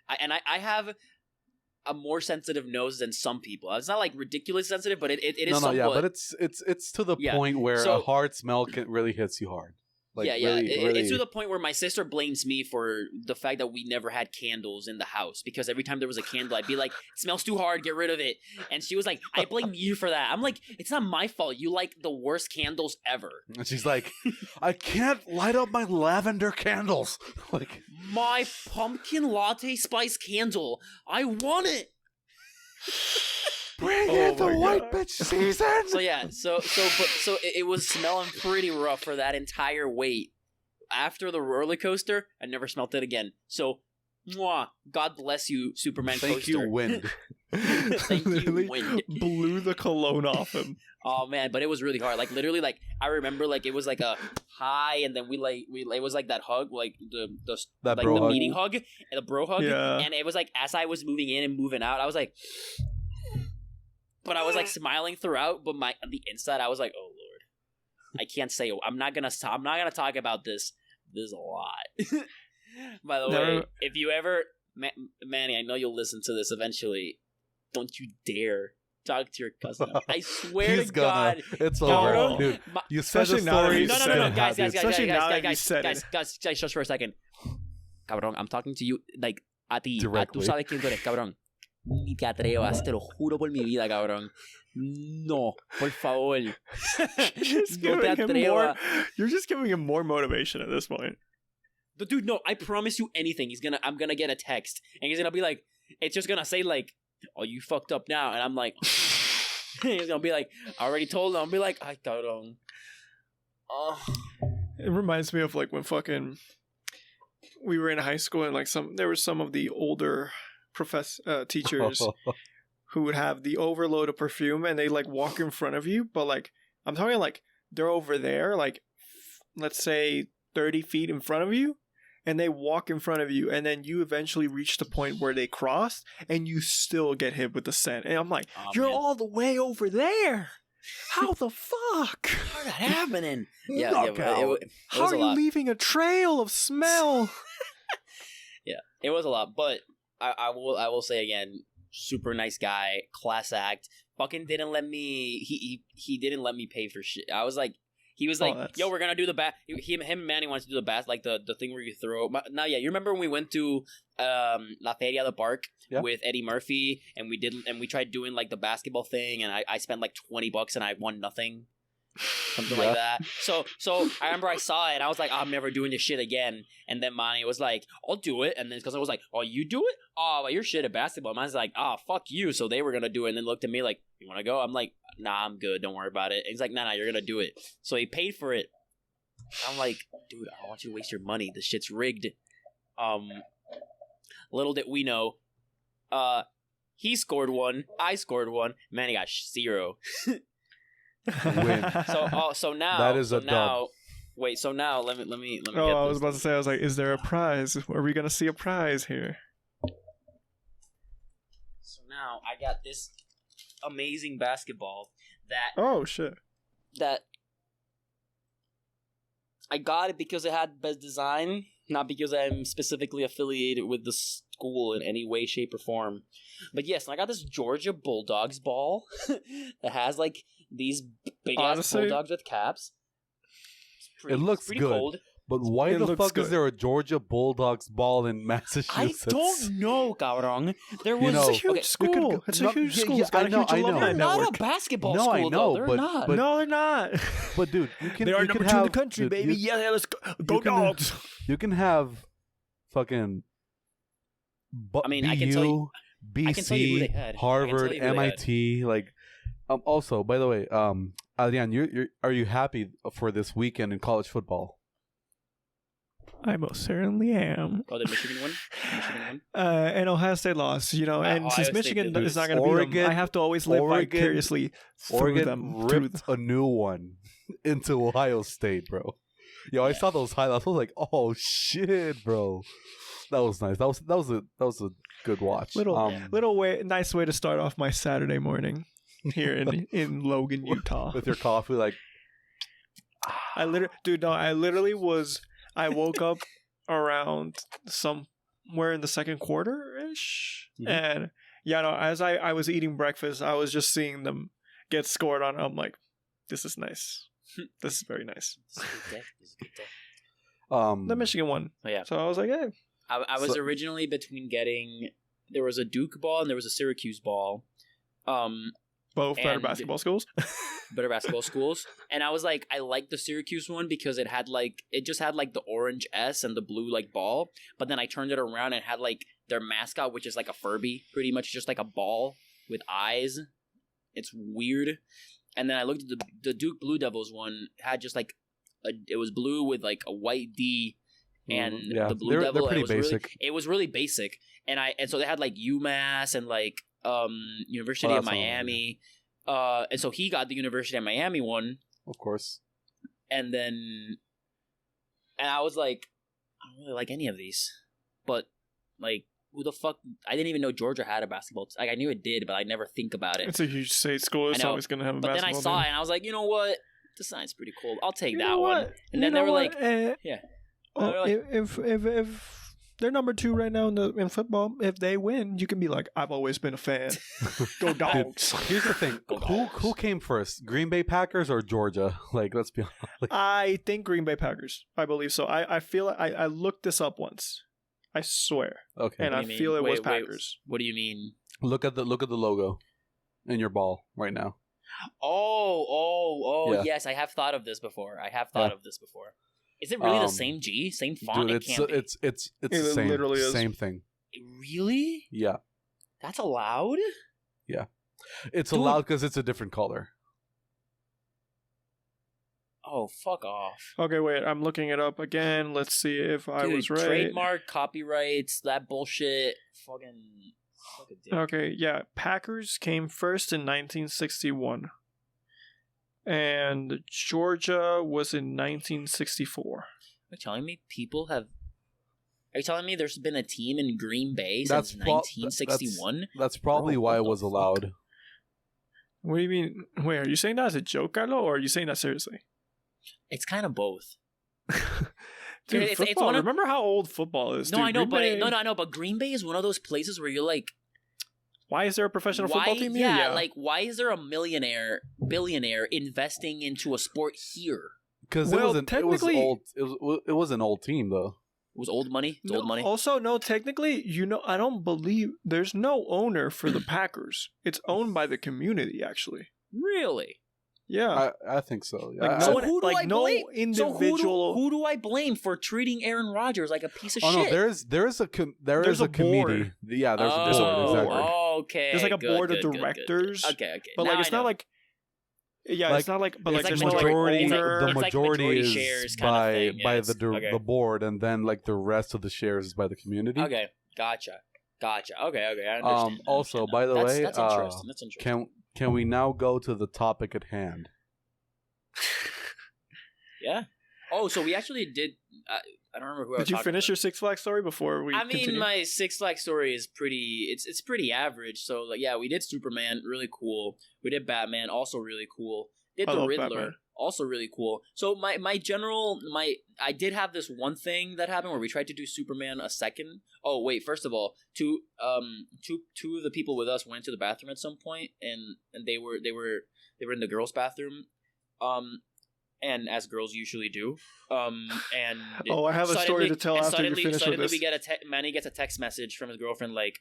I have a more sensitive nose than some people. It's not ridiculously sensitive, but it is somewhat. Yeah, but it's to the point where a hard smell really hits you hard. It's to the point where my sister blames me for the fact that we never had candles in the house, because every time there was a candle, I'd be like, "It smells too hard, get rid of it." And she was like, "I blame you for that." I'm like, "It's not my fault. You like the worst candles ever." And she's like, "I can't light up my lavender candles." My pumpkin latte spice candle. I want it. Bring in the white bitch season. So it was smelling pretty rough for that entire wait. After the roller coaster, I never smelled it again. So, God bless you, Superman Thank coaster. You, wind. Thank you, wind. Blew the cologne off him. Oh man, but it was really hard. Literally, I remember it was a high, and then we it was that hug, the meeting hug and the bro hug, and it was as I was moving in and moving out, I was but I was smiling throughout, but on the inside I was oh Lord, I can't say. I'm not gonna talk about this. There's a lot. By the way, if you ever, Manny, I know you'll listen to this eventually. Don't you dare talk to your cousin. I swear to God, it's over, dude. You said the story. No, guys, just for a second. Cabrón, I'm talking to you a ti. Directly. Tú sabes quién tú eres, cabrón. Ni te atrevas, te lo juro por mi vida, cabrón. No, por favor. No te atrevas. You're just giving him more motivation at this point. But dude, no, I promise you anything. I'm gonna get a text, and he's gonna be it's just gonna say "Oh, you fucked up now," and I'm he's gonna be I already told him. I'll be ay, cabrón. It reminds me of when we were in high school, and there were some of the older teachers who would have the overload of perfume, and they walk in front of you, but I'm talking they're over there, let's say 30 feet in front of you, and they walk in front of you, and then you eventually reach the point where they crossed, and you still get hit with the scent. And I'm you're all the way over there. How the fuck? How's that happening? How are you leaving a trail of smell? Yeah, it was a lot, but I will say again, super nice guy, class act. Fucking didn't let me. He didn't let me pay for shit. I was like, he was like, "Yo, we're gonna do the bat." Him and Manny wanted to do the bat, like the thing where you throw. Now, yeah, you remember when we went to La Feria del Park with Eddie Murphy, and we tried doing like the basketball thing, and I spent like $20 and I won nothing. Something like that. So I remember I saw it and I was like, I'm never doing this shit again. And then Manny was like, I'll do it. And then because I was like, oh, you do it? Oh, well, you're shit at basketball. Manny's like, oh, fuck you. So they were gonna do it and then looked at me like, you want to go? I'm like, nah, I'm good. Don't worry about it. And he's like, nah, you're gonna do it. So he paid for it. I'm like, dude, I don't want you to waste your money. This shit's rigged. Little did we know, he scored one. I scored one. Manny got 0. Win. So now that is a dub. Wait, so now let me Oh, get I was about to say, I was like, is there a prize? Are we gonna see a prize here? So now I got this amazing basketball that oh shit. That I got it because it had best design, not because I'm specifically affiliated with the school in any way, shape, or form. But yes, I got this Georgia Bulldogs ball that has like these big ass bulldogs with caps. It looks pretty good. Cold. But why the fuck is there a Georgia Bulldogs ball in Massachusetts? I don't know, cabrón. There was it's a huge school. It's a huge school. It's got a huge alumni network. They're not a basketball school, I know, though. They're not. No, they're not. But dude, you can. They are you number can 2 have, in the country, dude, baby. Yeah, let's go dogs. You can have fucking. I mean, I can tell you. BC, Harvard, MIT, like. Also, by the way, Adrian, are you happy for this weekend in college football? I most certainly am. Oh, did Michigan win? And Ohio State lost, and Ohio since Michigan State is not going to beat them, I have to always live vicariously through them. Ripped a new one into Ohio State, bro. Yo, I saw those highlights. I was like, oh shit, bro. That was nice. That was a good watch. Nice way to start off my Saturday morning here in Logan, Utah, with your coffee, like. I woke up around somewhere in the second quarter-ish. Mm-hmm. And, as I was eating breakfast, I was just seeing them get scored on. I'm like, this is nice. This is very nice. This is a good day. The Michigan won. Oh, yeah. So I was like, hey. I was originally between getting... There was a Duke ball and there was a Syracuse ball. Both better basketball schools. Better basketball schools. And I was like, I liked the Syracuse one because it just had like the orange S and the blue like ball. But then I turned it around and it had like their mascot, which is like a Furby, pretty much just like a ball with eyes. It's weird. And then I looked at the Duke Blue Devils one, had just like it was blue with like a white D. And the Blue Devil, they're pretty basic. It was really basic. And so they had like UMass and like University of Miami. And so he got the University of Miami one. Of course. And I was like, I don't really like any of these. But like, who the fuck? I didn't even know Georgia had a basketball. Like, I knew it did, but I never think about it. It's a huge state school. It's always going to have a basketball. But then I saw it and I was like, you know what? The sign's pretty cool. I'll take that one. And then they were like, yeah. If they're number 2 right now in football, if they win, you can be like, I've always been a fan. Go Dogs. Dude, here's the thing. Who came first? Green Bay Packers or Georgia? Like, let's be honest. I think Green Bay Packers. I believe so. I feel I looked this up once. I swear. Okay. And I feel it was Packers. What do you mean? Look at the logo in your ball right now. Oh, yes. I have thought of this before. Is it really the same G? Same font? Dude, it can't be. It's the same. Literally is. Same thing. Really? Yeah. That's allowed? Yeah. It's allowed because it's a different color. Oh, fuck off. Okay, wait. I'm looking it up again. Let's see if I was right. Trademark, copyrights, that bullshit. Fucking dick. Okay, yeah. Packers came first in 1961. And Georgia was in 1964. Are you telling me Are you telling me there's been a team in Green Bay since 1961? That's probably why it was allowed. What do you mean? Wait, are you saying that as a joke, Carlo, or are you saying that seriously? It's kind of both. Dude, it's football. one of, Remember how old football is? No, dude. I know, Green but Bay, I know, but Green Bay is one of those places where you're like, why is there a professional football team here? Yeah, like why is there a billionaire investing into a sport here? Because it was an old team though. It was old money. It's old money. Also, no, technically, I don't believe there's no owner for the Packers. It's owned by the community, actually. Really? Yeah, I think so. Yeah. Like So who do I no blame? individual. So who do I blame for treating Aaron Rodgers like a piece of Oh shit? no, there's a committee. board. Yeah, there's There's a a board. board. Exactly. Okay. There's like a good, board of good, good, directors. good. Okay. But Now like, it's I know. not like. Yeah, Like, it's not like. But it's like, like there's majority- no like owner. The It's like majority majority is shares kind of thing. Yeah, by it's- the board, and then like the rest of the shares is by the community. Okay. Gotcha. Okay. I understand. Also, by the way, that's interesting. That's interesting. Can we now go to the topic at hand? Yeah. Oh, so we actually did. I don't remember who. Did you finish your Six Flags story before we? I mean, continue? my Six Flags story is pretty. It's pretty average. So like, yeah, we did Superman, really cool. We did Batman, also really cool. Did I the love Riddler, Batman. also really cool. So my I did have this one thing that happened where we tried to do Superman a second. Oh wait, first of all, two of the people with us went to the bathroom at some point, and they were in the girls' bathroom. And as girls usually do, and I have a story to tell after you finish with this. We get Manny gets a text message from his girlfriend like,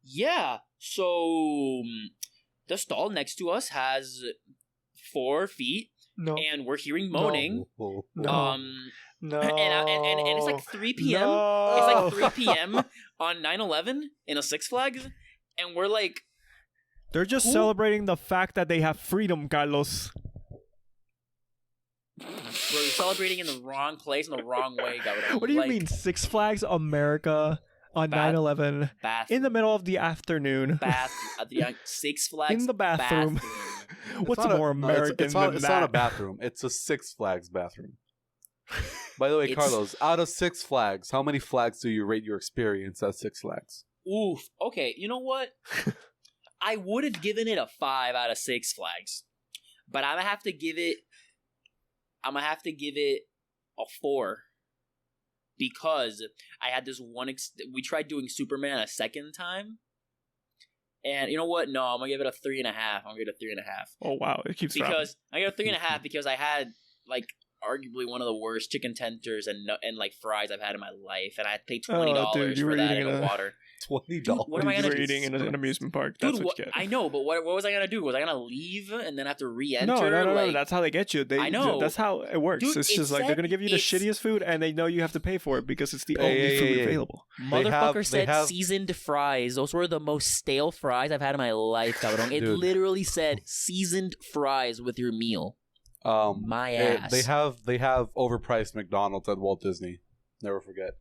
"Yeah, so the stall next to us has 4 feet, No, and we're hearing moaning. No. no, And it's like 3 p.m. No. It's like 3 p.m. on 9/11 in a Six Flags, and we're like, they're just celebrating the fact that they have freedom, Carlos. we're celebrating in the wrong place in the wrong way, Gabriel. What do you Like, mean, Six Flags America on 9/11 Bath in the middle of the afternoon at the Six Flags in the bathroom? What's It's not more American it's than not that? a bathroom. It's a Six Flags bathroom. By the way, It's- Carlos, out of 6 flags, how many flags do you rate your experience at 6 Flags? Oof. Okay, you know what? I would have given it a 5 out of 6 Flags, but I'm gonna have to give it a 4 because I had this one. We tried doing Superman a second time, and you know what? No, I'm gonna give it a 3.5. I'm gonna give it a 3.5 Oh wow, it keeps dropping. because I got a 3.5 because I had like arguably one of the worst chicken tenders and like fries I've had in my life, and I paid $20 dude, you for were that eating in a- water. $20. what am I gonna You're do? eating in an amusement park. That's Dude, what you get. I know, but what was I gonna do? Was I gonna leave and then have to re-enter? No. Like, That's how they get you. I know. That's how it works. Dude, it's it just like they're said gonna give you the it's- shittiest food, and they know you have to pay for it because it's the Hey, only hey, food hey. available. Motherfucker they said have- seasoned fries. Those were the most stale fries I've had in my life, cabrón. It Dude. literally said seasoned fries with your meal. My ass. They have overpriced McDonald's at Walt Disney. Never forget.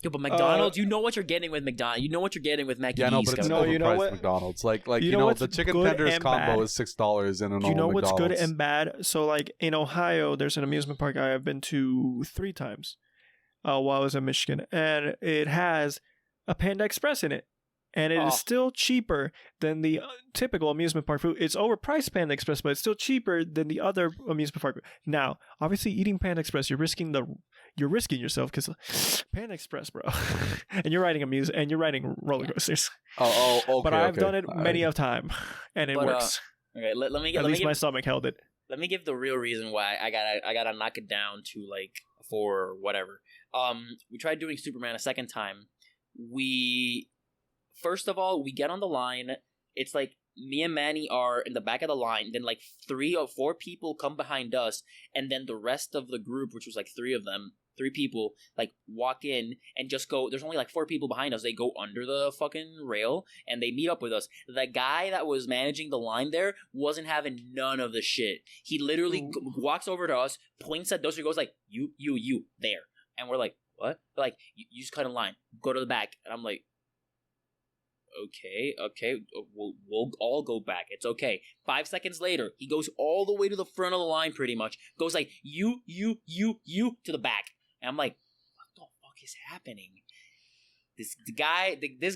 Yo, but McDonald's, you know what you're getting with McDonald's. You know what you're getting with Mac and Yeah, no, Cheese, but it's cabrón. No, overpriced you know what? McDonald's. Like You know what's the chicken good tenders and combo bad? is $6 in a normal Do you know what's good McDonald's. and bad? So, like in Ohio, there's an amusement park I have been to 3 times while I was in Michigan, and it has a Panda Express in it, and it is still cheaper than the typical amusement park food. It's overpriced Panda Express, but it's still cheaper than the other amusement park. Now, obviously, eating Panda Express, you're risking yourself because Panda Express, bro, and you're riding roller coasters. Oh, okay. But I've done it All many right. of time, and it But, works. Okay, let me At least give, my stomach held it. let me give the real reason why I gotta knock it down to like 4 or whatever. We tried doing Superman a second time. First of all, we get on the line. It's like me and Manny are in the back of the line. Then like 3 or 4 people come behind us, and then the rest of the group, which was like 3 people, like walk in and just go. There's only like 4 people behind us. They go under the fucking rail and they meet up with us. The guy that was managing the line there wasn't having none of the shit. He literally walks over to us, points at us, and goes like, "You there," and we're like, "What?" They're like, you just cut in line. Go to the back," and I'm like, Okay, we'll all go back. It's okay. 5 seconds later, he goes all the way to the front of the line, pretty much. Goes like, you, to the back. And I'm like, what the fuck is happening? This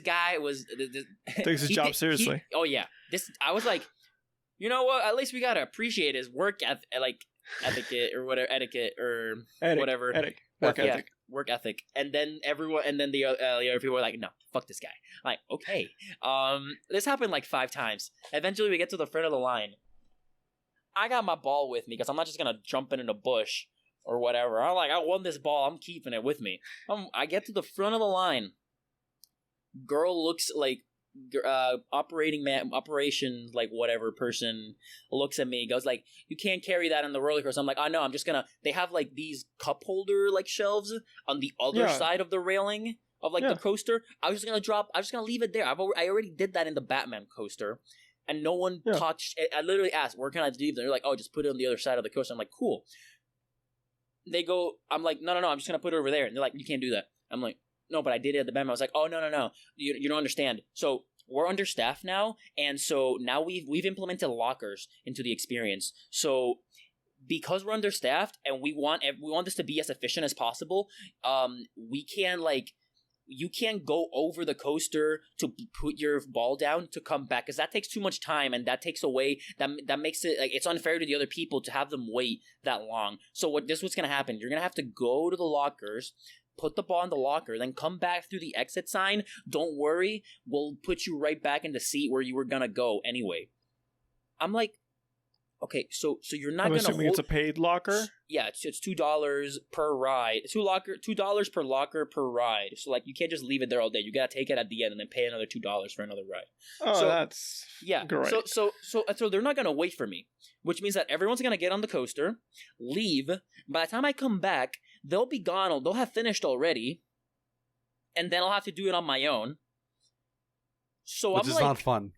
guy was... Takes his job seriously. Oh, yeah. I was like, you know what? At least we gotta appreciate his work etiquette or whatever, etiquette or whatever. Work ethic. And then the other people were like, no, fuck this guy. I'm like, okay. This happened like 5 times. Eventually we get to the front of the line. I got my ball with me because I'm not just going to jump in a bush or whatever. I'm like, I won this ball. I'm keeping it with me. I get to the front of the line. Girl looks like operation like whatever person looks at me, goes like, you can't carry that on the roller coaster. I'm like, oh no, I'm just gonna. They have like these cup holder like shelves on the other side of the railing of like the coaster. I was just gonna leave it there. I already did that in the Batman coaster, and no one touched it. I literally asked, where can I leave them? They're like, oh, just put it on the other side of the coaster. I'm like, cool. They go, I'm like, no, I'm just gonna put it over there. And they're like, you can't do that. I'm like, no, but I did it at the Batman. I was like, oh no, you don't understand. So we're understaffed now, and so now we've implemented lockers into the experience. So because we're understaffed and we want this to be as efficient as possible, we can you can't go over the coaster to put your ball down to come back, because that takes too much time, and that takes away that makes it like it's unfair to the other people to have them wait that long. So what's gonna happen? You're gonna have to go to the lockers, put the ball in the locker, then come back through the exit sign. Don't worry, we'll put you right back in the seat where you were gonna go anyway. I'm like, okay, so you're not gonna assuming it's a paid locker? Yeah, it's $2 per ride. $2 per locker per ride. So like you can't just leave it there all day. You gotta take it at the end and then pay another $2 for another ride. Oh, so, that's great. So they're not gonna wait for me, which means that everyone's gonna get on the coaster, leave. By the time I come back, they'll be gone. They'll have finished already, and then I'll have to do it on my own. So which is not fun.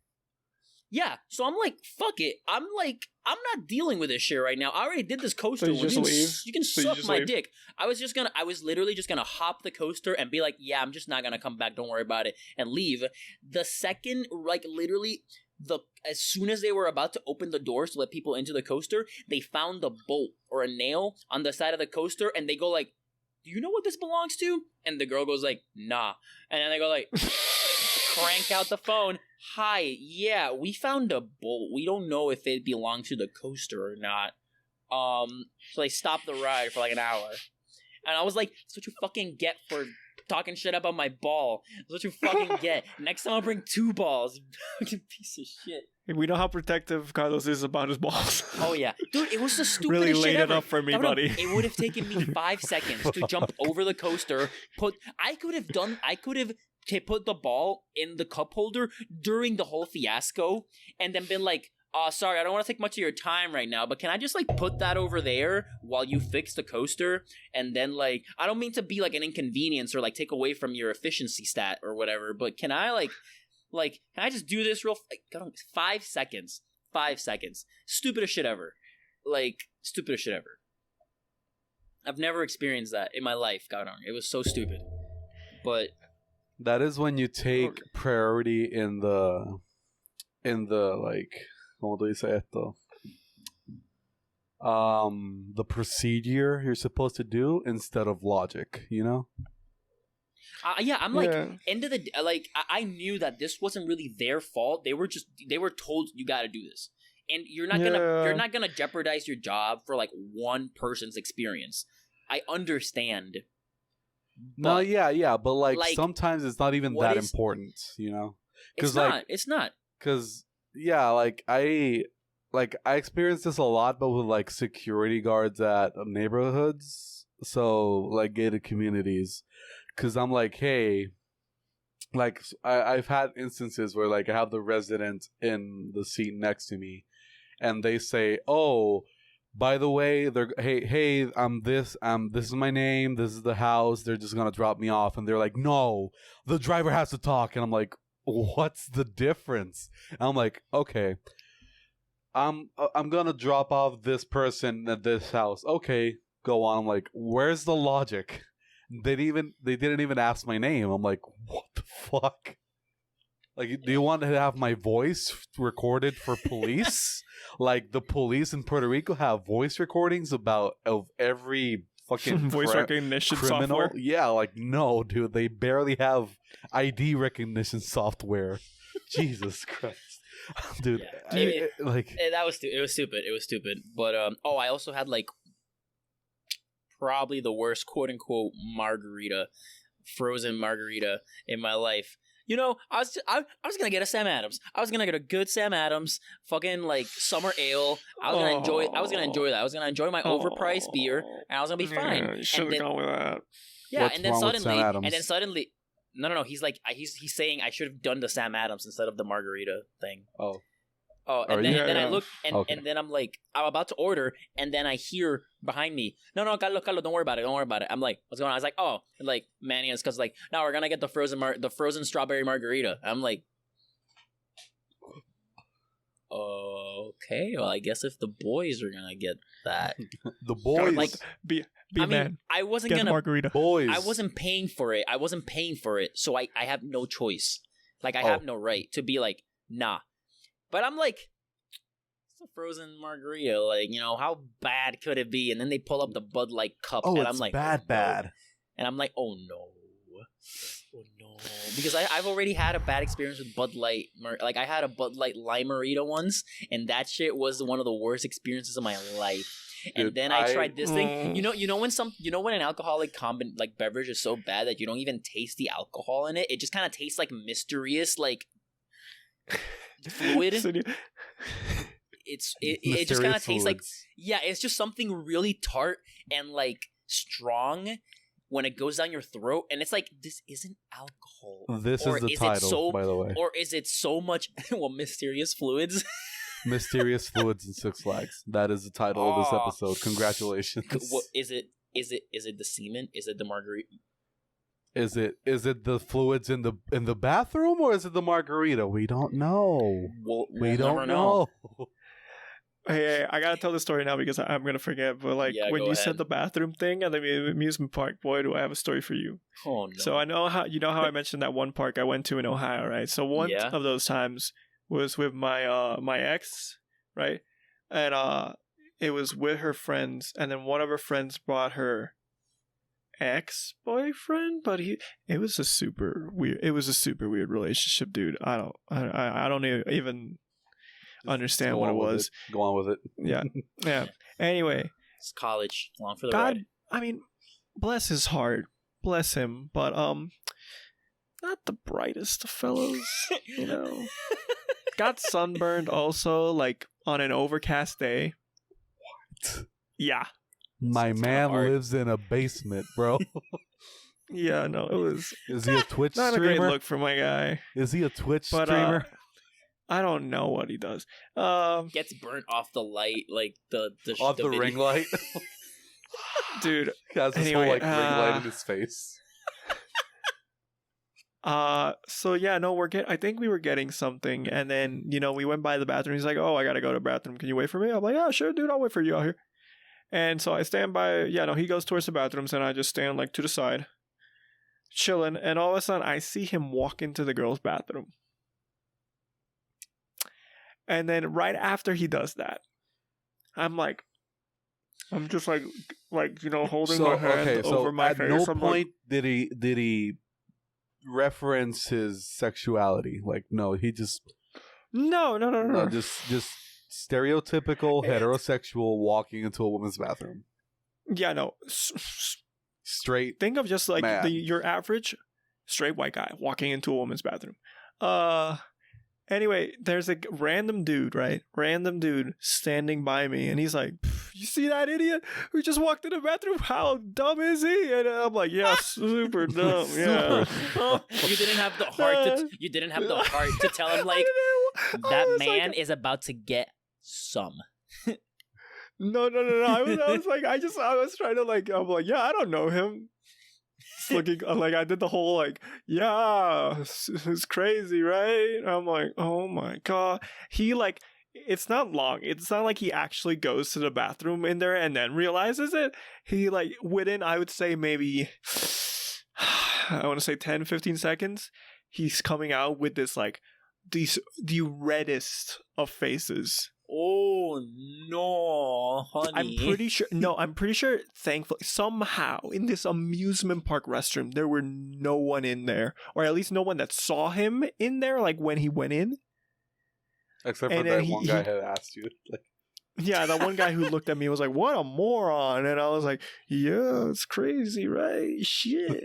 Yeah, so I'm like, fuck it. I'm not dealing with this shit right now. I already did this coaster. So you just leave? You can suck my dick. I was literally just gonna hop the coaster and be like, yeah, I'm just not gonna come back. Don't worry about it, and leave. The second, as soon as they were about to open the doors to let people into the coaster, they found a bolt or a nail on the side of the coaster, and they go like, do you know what this belongs to? And the girl goes like, nah. And then they go like, crank out the phone. Hi, yeah, we found a bolt. We don't know if it belongs to the coaster or not. So they stopped the ride for like an hour. And I was like, that's what you fucking get for talking shit about my ball. That's what you fucking get. Next time I'll bring 2 balls. Fucking piece of shit. We know how protective Carlos is about his balls. Oh yeah. Dude, it was the stupidest really shit laid ever. it up for me, buddy. It would have taken me 5 seconds to jump over the coaster. I could have put the ball in the cup holder during the whole fiasco and then been like, sorry, I don't want to take much of your time right now, but can I just put that over there while you fix the coaster? And then I don't mean to be an inconvenience or take away from your efficiency stat or whatever, but can I can I just do this real 5 seconds? 5 seconds. Stupidest shit ever. Stupidest shit ever. I've never experienced that in my life, cabrón. It was so stupid. But that is when you take priority in the ¿cómo te dice esto? The procedure you're supposed to do instead of logic, you know? Yeah, I'm end of the I knew that this wasn't really their fault. They were told you got to do this, and you're not gonna jeopardize your job for one person's experience. I understand. No, yeah, but sometimes it's not even that important, you know? It's not. Because I experienced this a lot, but with security guards at neighborhoods, so gated communities. Because I'm hey, I've had instances where I have the resident in the seat next to me, and they say, "Oh, by the way, hey, this is my name, this is the house. They're just gonna drop me off," and they're like, "No, the driver has to talk," and I'm like, "What's the difference?" And I'm like, "Okay, I'm gonna drop off this person at this house. Okay, go on." I'm like, "Where's the logic?" They didn't even ask my name. I'm like, "What the fuck? Do you want to have my voice recorded for police?" The police in Puerto Rico have voice recordings of every fucking voice recognition criminal. software. Yeah, no, dude, they barely have ID recognition software. Jesus Christ. Dude, Yeah. like That was it was stupid. But I also had like probably the worst quote unquote frozen margarita in my life. You know, I was gonna get a Sam Adams. I was gonna get a good Sam Adams, fucking like summer ale. I was gonna enjoy that. I was gonna enjoy my overpriced beer, and I was gonna be fine. Yeah, you should have gone with that. Yeah, What's and then wrong with Sam Adams? suddenly, no. He's like, he's saying I should have done the Sam Adams instead of the margarita thing. And then I look, and then I'm like, I'm about to order, and then I hear behind me, no, Carlos, don't worry about it. I'm like, what's going on? I was like, oh, and like, Manny is because like, no, we're gonna get the frozen strawberry margarita. I'm like, okay, well, I guess if the boys are gonna get that, the boys, like, be I mean, man. I wasn't Get gonna margarita. Boys, I wasn't paying for it, so I have no choice. Like, I have no right to be like, nah. But I'm like, it's a frozen margarita. Like, you know, how bad could it be? And then they pull up the Bud Light cup, and I'm like, bad. And I'm like, oh no, because I've already had a bad experience with Bud Light. Like, I had a Bud Light Lime-A-Rita once, and that shit was one of the worst experiences of my life. And Dude, then I tried this thing. You know when an alcoholic beverage is so bad that you don't even taste the alcohol in it. It just kind of tastes like mysterious like fluid. It just kind of tastes like, yeah, it's just something really tart and like strong when it goes down your throat, and it's like, this isn't alcohol. This is the title, by the way. Or is it so much mysterious fluids? Mysterious Fluids and Six Flags. That is the title of this episode. Congratulations. What is it? Is it the semen? Is it the margarita? Is it the fluids in the bathroom, or is it the margarita? We don't know. We don't know. Hey, I gotta tell the story now because I'm gonna forget. But like, when you said the bathroom thing at the amusement park, boy, do I have a story for you. Oh no! So I know how I mentioned that one park I went to in Ohio, right? So one of those times was with my my ex, right? And it was with her friends, and then one of her friends brought her ex-boyfriend, but it was a super weird relationship, dude. I don't even understand what it was. Go on with it. Yeah. Anyway, it's college. Long for the ride. I mean, bless his heart, bless him, but not the brightest of fellows, you know. Got sunburned also, like on an overcast day. What? Yeah. My man lives in a basement, bro. Yeah, no, it was. Is he a Twitch streamer? Not a great look for my guy. Is he a Twitch streamer? I don't know what he does. Gets burnt off the light, like the ring light. Dude, he has this whole ring light in his face. So yeah, no, I think we were getting something, and then, you know, we went by the bathroom. He's like, "Oh, I gotta go to the bathroom. Can you wait for me?" I'm like, "Yeah, sure, dude. I'll wait for you out here." And so I stand by. Yeah, no, he goes towards the bathrooms, and I just stand like to the side, chilling. And all of a sudden, I see him walk into the girls' bathroom. And then right after he does that, I'm just like you know, holding my hand over my face. At no point did he reference his sexuality. Like, no, he just no, just stereotypical heterosexual walking into a woman's bathroom. Yeah, no, straight. Think of just like your average straight white guy walking into a woman's bathroom. Anyway, there's a random dude, right? Random dude standing by me, and he's like, "You see that idiot who just walked in the bathroom? How dumb is he?" And I'm like, "Yeah, super dumb." Yeah. You didn't have the heart. You didn't have the heart to tell him like that man is about to get some. No. I was trying to like. I'm like, yeah, I don't know him. Looking like I did the whole like, yeah, it's crazy, right? I'm like, oh my god. He like, it's not long. It's not like he actually goes to the bathroom in there and then realizes it. He like within, I would say maybe, I want to say 10, 15 seconds, he's coming out with this like the reddest of faces. Oh no, honey. I'm pretty sure, thankfully, somehow in this amusement park restroom, there were no one in there, or at least no one that saw him in there, like when he went in. Except for that one guy had asked you. Like, yeah, that one guy who looked at me was like, "What a moron!" And I was like, "Yeah, it's crazy, right? Shit."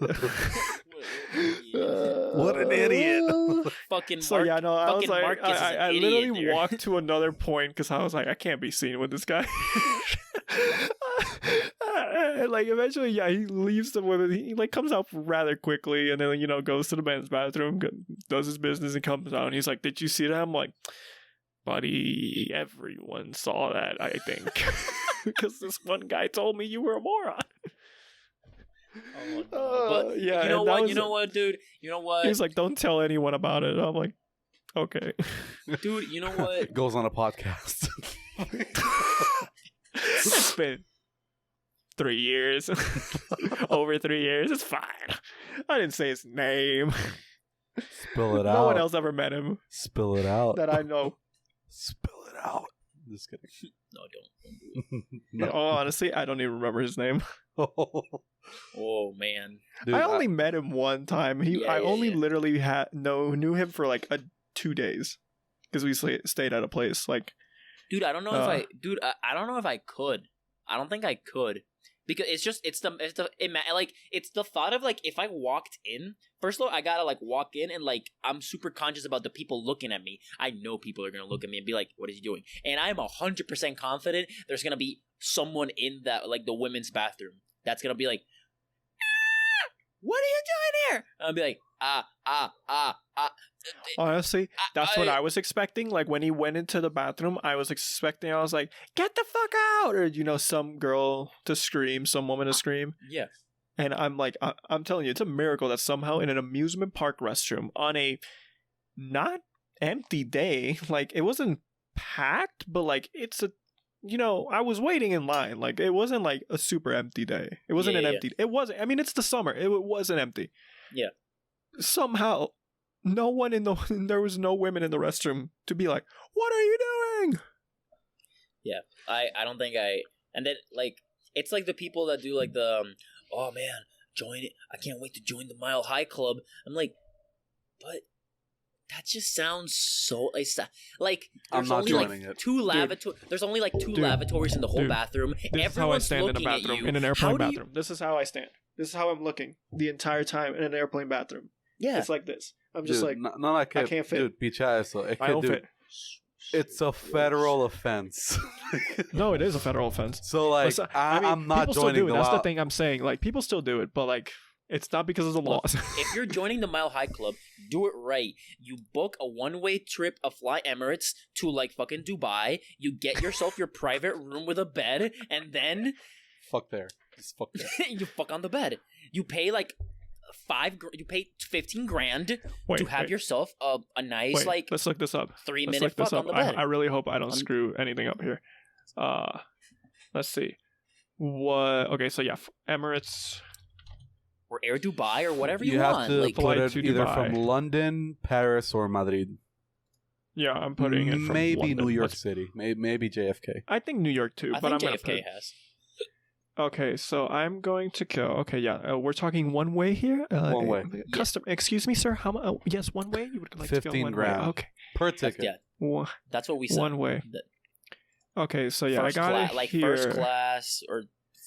What an idiot! Fucking so Mark, yeah, no, I was like, Marcus is an I idiot literally there. walked to another point because I was like, I can't be seen with this guy. And like eventually, yeah, he leaves the women. He like comes out rather quickly, and then goes to the men's bathroom, does his business, and comes out. And he's like, "Did you see that?" I'm like, "Buddy, everyone saw that. I think because this one guy told me you were a moron." Oh, no. But yeah, you know what? You know what, dude? You know what? He's like, "Don't tell anyone about it." I'm like, "Okay." Dude, you know what? Goes on a podcast. It's been 3 years. Over 3 years. It's fine. I didn't say his name. Spill it out. No one else ever met him Spill it out. that I know. Spill it out. Just kidding. No, don't do it. No. Oh, honestly, I don't even remember his name. Oh man. Dude, I only met him one time. I only literally knew him for like 2 days because we stayed at a place. Like, dude, I don't know if I don't know if I could. I don't think I could. Because it's the thought of like if I walked in, first of all, I gotta like walk in and like I'm super conscious about the people looking at me. I know people are gonna look at me and be like, "What is he doing?" And I'm 100% confident there's gonna be someone in that like the women's bathroom that's gonna be like, "What are you doing here?" And I'll be like, honestly, that's what I was expecting. Like when he went into the bathroom, I was like, "Get the fuck out!" Or some girl to scream, some woman to scream. Yeah. And I'm like, I'm telling you, it's a miracle that somehow in an amusement park restroom on a not empty day, like it wasn't packed, but like it's a, I was waiting in line. Like it wasn't like a super empty day. It wasn't empty. It wasn't. I mean, it's the summer. It wasn't empty. Yeah. Somehow, no one there was no women in the restroom to be like, "What are you doing?" Yeah, I don't think and then like it's like the people that do like the oh man, join it! I can't wait to join the Mile High Club. I'm like, but that just sounds so like there's only like two lavatories. There's only like two lavatories in the whole bathroom. Everyone's looking at you in an airplane bathroom. This is how I stand. This is how I'm looking the entire time in an airplane bathroom. Yeah, it's like this. I'm just like, I can't fit. Dude, picha eso. I don't fit. It's a federal offense. No, it is a federal offense. So like, I'm not people joining still do it. the That's the thing I'm saying. Like, people still do it, but like, it's not because of the laws. If you're joining the Mile High Club, do it right. You book a one-way trip of Fly Emirates to like fucking Dubai. You get yourself your private room with a bed, and then fuck there. Just fuck there. You fuck on the bed. You pay like you pay 15 grand to have yourself a nice like. Let's look this up. 3-minute fuck on the bed. I really hope I don't screw anything up here. Let's see. What? Okay, so yeah, Emirates or Air Dubai or whatever you have want. to like, put it to either Dubai. from London, Paris, or Madrid. Yeah, I'm putting it from maybe London. New York City. Maybe JFK. I think New York too, I but think I'm JFK has. Okay, so I'm going to go. Okay, yeah, we're talking one way here. One way. Custom. Excuse me, sir. How much? Yes, one way. You would like to go 15 one grand. way. Okay. Per ticket. Yeah, that's what we said. One way. Okay, so yeah, First I got it like here.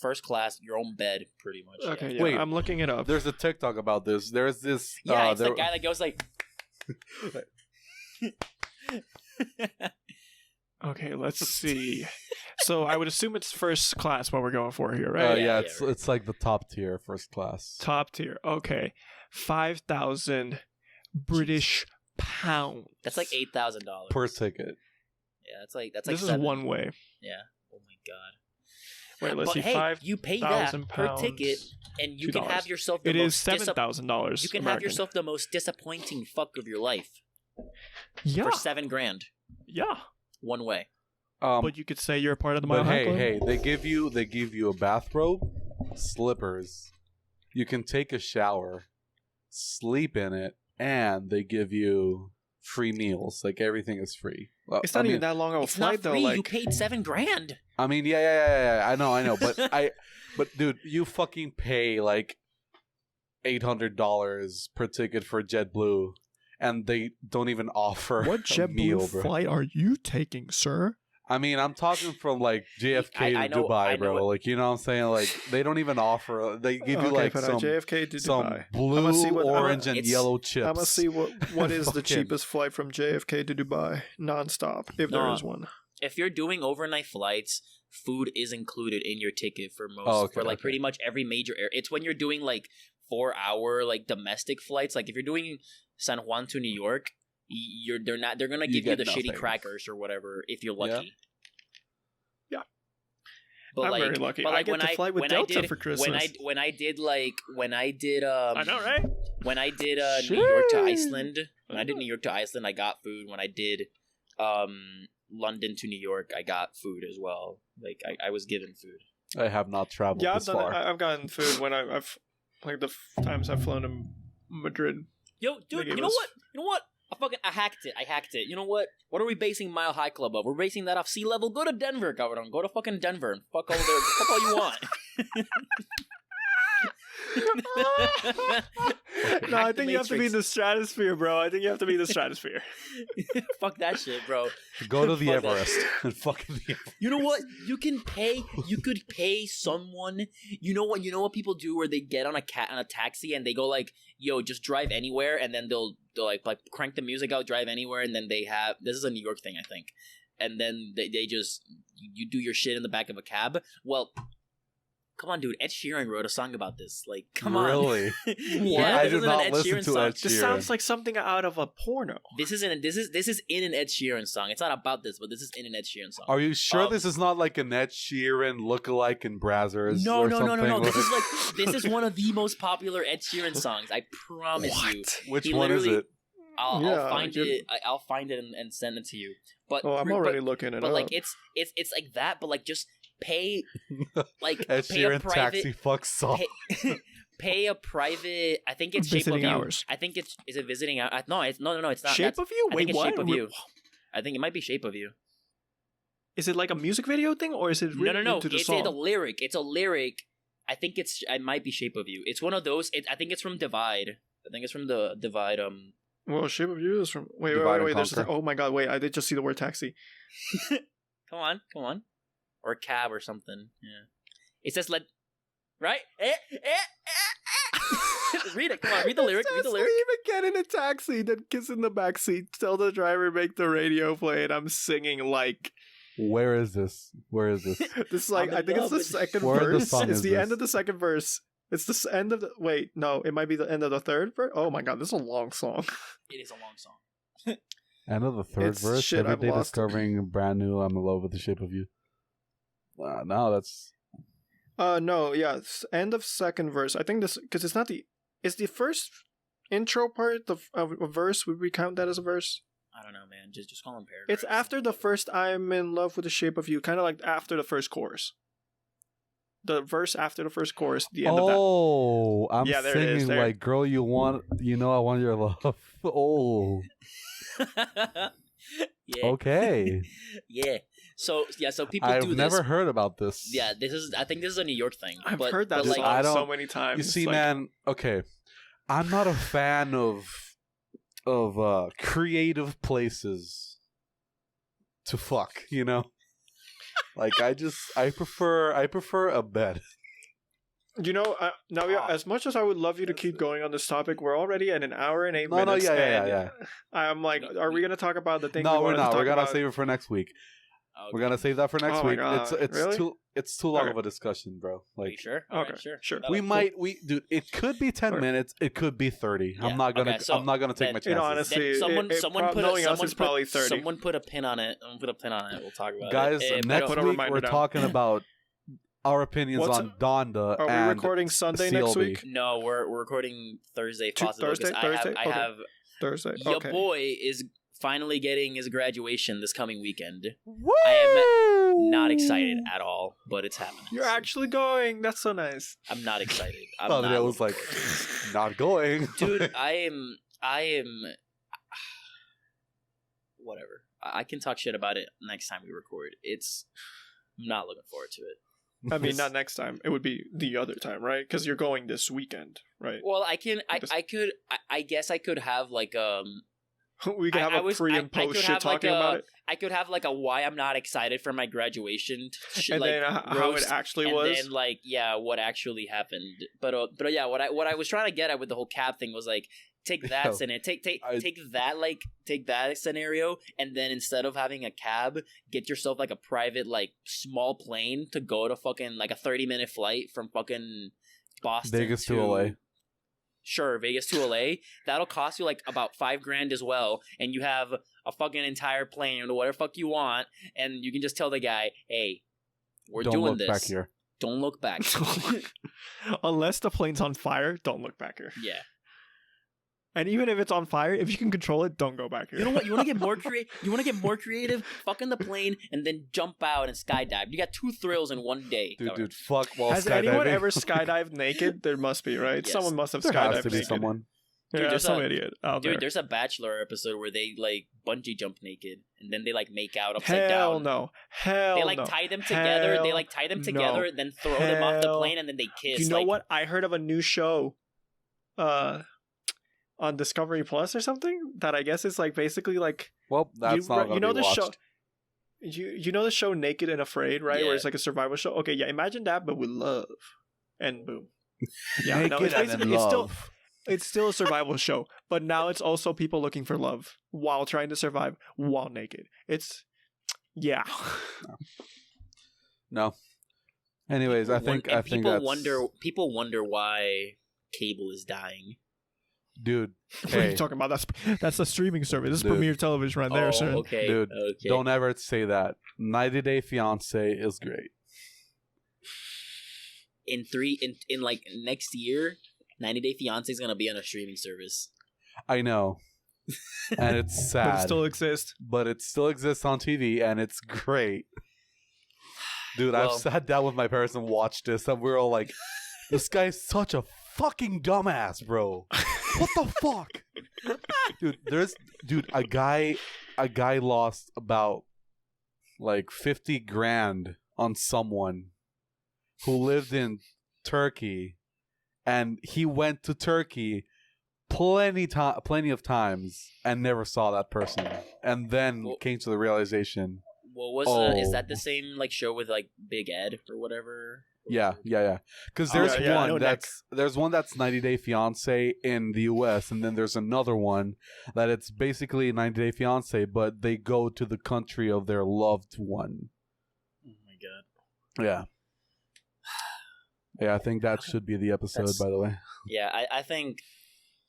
first class, your own bed, pretty much. Okay, yeah. yeah, Wait, I'm looking it up. There's a TikTok about this. There's this. Yeah, it's the guy that goes like. Okay, let's see. So I would assume it's first class what we're going for here, right? Yeah, right. it's like the top tier first class. Top tier. Okay, 5,000 British pounds. That's like $8,000 per ticket. Yeah, that's like this is 7. one way. Yeah. Oh my god. Wait, let's see. Hey, you pay that per pounds, ticket, and you can have yourself. It is $7,000. You can have yourself the most disappointing fuck of your life. Yeah. For $7 grand. Yeah. One way. But you could say you're a part of the Mile High Club. Hey, they give you a bathrobe, slippers. You can take a shower, sleep in it, and they give you free meals. Like everything is free. It's not even that long of a flight though. Like you paid $7 grand. I mean, yeah. I know. But dude, you fucking pay like $800 per ticket for JetBlue, and they don't even offer what a meal, JetBlue bro. flight are you taking, sir? I mean, I'm talking from like JFK I to know- Dubai, I know bro. what- Like, you know what I'm saying? Like, they don't even offer. They give you like but some JFK to Dubai. blue, see what- orange, and It's- yellow chips. I'm gonna see what is the Fucking- cheapest flight from JFK to Dubai nonstop, if there No. is one. If you're doing overnight flights, food is included in your ticket for most Oh, okay, for like okay. pretty much every major air. It's when you're doing like 4-hour like domestic flights. Like if you're doing San Juan to New York, they're gonna You give you get the shitty nothing. crackers or whatever if you're Yeah. lucky. Yeah. But I'm like, very lucky. But like I get to fly with Delta for Christmas. when I did I know, right? when I did New York to Shit. Iceland, I got food. When I did London to New York, I got food as well. Like I was given food. I have not traveled Yeah, this I've done. far. I've gotten food when I've like the times I've flown to Madrid. Yo, dude, They you gave know us- what? You know what? I hacked it. You know what? What are we basing Mile High Club of? We're basing that off sea level. Go to Denver, cabrón. Go to fucking Denver and fuck all you want. No, I think you have to be in the stratosphere, bro. I think you have to be in the stratosphere. Fuck that shit, bro. Go to the Fuck that. Everest and fucking the Everest. You know what? You could pay someone. You know what people do where they get on a taxi and they go like, "Yo, just drive anywhere," and then they'll like crank the music out, drive anywhere, and then they have this is a New York thing, I think, and then they just you do your shit in the back of a cab. Well, come on, dude. Ed Sheeran wrote a song about this. Like, come on. Really? Yeah, I this do isn't not an Ed listen Sheeran to song. Ed This Sheeran. sounds like something out of a porno. This is in an Ed Sheeran song. It's not about this, but this is in an Ed Sheeran song. Are you sure Um, this is not like an Ed Sheeran lookalike in Brazzers? No. or something? This is one of the most popular Ed Sheeran songs. I promise you. Which He one is literally- it? I'll Yeah, find you're- it. I'll find it and send it to you. But Oh, I'm already looking it But up. like it's like that. But like just pay like Ed pay a Sheeran private taxi fuck song. pay a private. I think it's Shape Visiting of You. Hours. I think it's is it Visiting Hours? No, it's no. It's not. Shape That's- of You? I Wait, think it's what? Shape of You. I think it might be Shape of You. Is it like a music video thing, or is it written No. into the It's song? a lyric. It's a lyric. I think it might be Shape of You. It's one of those. I think it's from Divide. I think it's from the Divide. Well, Shape of You is from. Wait. Divide and There's. Conquer. Oh my God! Wait, I did just see the word taxi. Come on. Or cab or something. Yeah. It says let. Right? Read it. Come on. Read the lyric. Read the lyric. Leave and get in a taxi, then kiss in the backseat. Tell the driver make the radio play, and I'm singing like Where is this? this. Is like I'm in I think it's love the with- second Where the verse. song It's is the end this? of the second verse. It's the end of the. Wait, no, it might be the end of the third verse. Oh my God, this is a long song. It is a long song. End of the third It's verse. shit Every I've day lost. discovering brand new. I'm in love with the shape of you. No, that's No, yeah, it's end of second verse. I think this because it's not the. It's the first intro part of a verse. Would we count that as a verse? I don't know, man. Just call them paragraphs. It's after the first "I'm in love with the shape of you," kind of like after the first chorus. The verse after the first chorus, the end of that. Oh, I'm Yeah, there it is, singing there. like, "Girl, I want your love." Oh, yeah. okay. Yeah. So people I've do this. never heard about this. Yeah, I think this is a New York thing. I've but, heard that but, Dude, like, I song don't- so many times. You see, Like, man. Okay, I'm not a fan of creative places to fuck. You know, like I prefer a bed. You know, Navia, as much as I would love you to keep going on this topic, we're already at an hour and 8 No, minutes. yeah. and I'm like, are we going to talk about the thing? No, we we're wanted to not. talk We're gonna about? save it for next week. okay. We're gonna save that for next Oh my week. God, It's really? it's too long Okay. of a discussion, bro. Are you Like sure? Okay, Alright, sure. sure. dude. It could be 10 Sure. minutes. It could be 30. Yeah, I'm not gonna. okay, so I'm not gonna take then- my You know, chances. honestly, knowing us, it's probably 30. Someone put a pin on it. We'll Oh, We'll talk about Guys, it. next put a week reminder we're down. talking about our opinions What's on Donda Are we and recording Sunday next CLB. week? No, we're recording Thursday. Possible Thursday? because Thursday? I Okay. have Thursday. your Okay. boy is finally getting his graduation this coming weekend. Woo! I am not excited at all, but it's happening. You're actually going. That's so nice. I'm not excited. I'm Oh, not. that was like not going, Dude, I am. Whatever. I can talk shit about it next time we record. I'm not looking forward to it. I mean, not next time. It would be the other time, right? Because you're going this weekend, right? Well, I guess I could have like We can have a pre and post shit talking about it. I could have like a why I'm not excited for my graduation and like, then how it actually and was. And then like what actually happened. But yeah, what I was trying to get at with the whole cab thing was like take that scenario, take that scenario, and then instead of having a cab, get yourself like a private like small plane to go to fucking like a 30-minute flight from fucking Boston Vegas to LA. Sure, Vegas to LA. That'll cost you like about $5,000 as well, and you have a fucking entire plane or whatever fuck you want, and you can just tell the guy, "Hey, we're doing this. Back here. Don't look back." Unless the plane's on fire, don't look back here. Yeah. And even if it's on fire, if you can control it, don't go back here. You know what? You want to get more creative? Fuck in the plane and then jump out and skydive. You got 2 thrills in one day. Dude, fuck while Has skydiving. anyone ever skydived naked? There must be, right? Yes. Someone must have there skydived has to be naked. someone. Dude, there's some idiot out there. Dude, there's a Bachelor episode where they like bungee jump naked and then they like make out upside down. Hell they like no. tie them together. They like tie them together, then throw them off the plane, and then they kiss. You know what? I heard of a new show, on Discovery Plus or something that I guess is like basically like. Well, that's not gonna be watched. Show. You know the show Naked and Afraid, right? Yeah. Where it's like a survival show. Okay, yeah. Imagine that, but with love, and boom. Yeah, Naked it's and basically love. it's still a survival show, but now it's also people looking for love while trying to survive while naked. It's yeah. No. Anyways, I think people that's... People wonder why cable is dying. Dude, What are you talking about? That's the streaming service. This is Premier Television right there, sir. Okay. Dude, okay. Don't ever say that. 90 Day Fiancé is great. In like next year, 90 Day Fiancé is gonna be on a streaming service. I know. And it's sad. But it still exists. But it still exists on TV, and it's great. Dude, I've sat down with my parents and watched this, and we're all like, this guy's such a fucking dumbass, bro. What the fuck? Dude, a guy lost about like 50 grand on someone who lived in Turkey, and he went to Turkey plenty of times and never saw that person, and then came to the realization. What was is that the same like show with like Big Ed or whatever? Yeah. Because there's one that's 90 Day Fiancé in the US, and then there's another one that it's basically 90 Day Fiancé, but they go to the country of their loved one. Oh my god. Yeah. Yeah, I think that should be the episode, by the way. Yeah, I think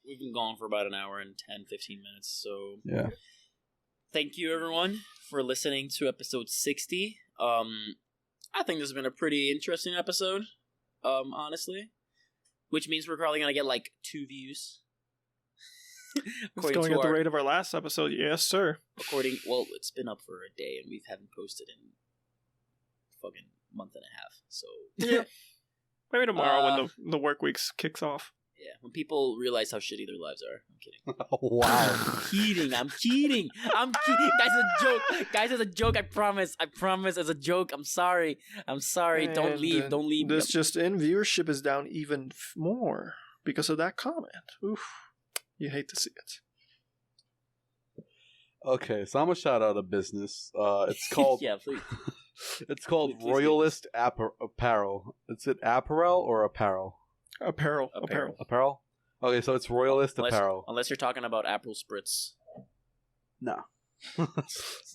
we've been going for about an hour and 10, 15 minutes, so... Yeah. Thank you, everyone, for listening to episode 60. I think this has been a pretty interesting episode, honestly. Which means we're probably going to get, like, 2 views. It's going at the rate of our last episode, yes, sir. Well, it's been up for a day, and we haven't posted in fucking month and a half, so... Yeah. Maybe tomorrow when the work weeks kicks off. Yeah, when people realize how shitty their lives are. I'm kidding. Wow. I'm cheating. Guys, it's a joke. Guys, it's a joke. I promise. It's a joke. I'm sorry. And Don't leave. This just in, viewership is down even more because of that comment. Oof. You hate to see it. Okay, so I'm gonna shout out a business. It's called... Yeah, please. It's called Please, Royalist Apparel. Is it Apparel or Apparel? Apparel. Okay, so it's Royalist Apparel. Unless you're talking about April Spritz. No.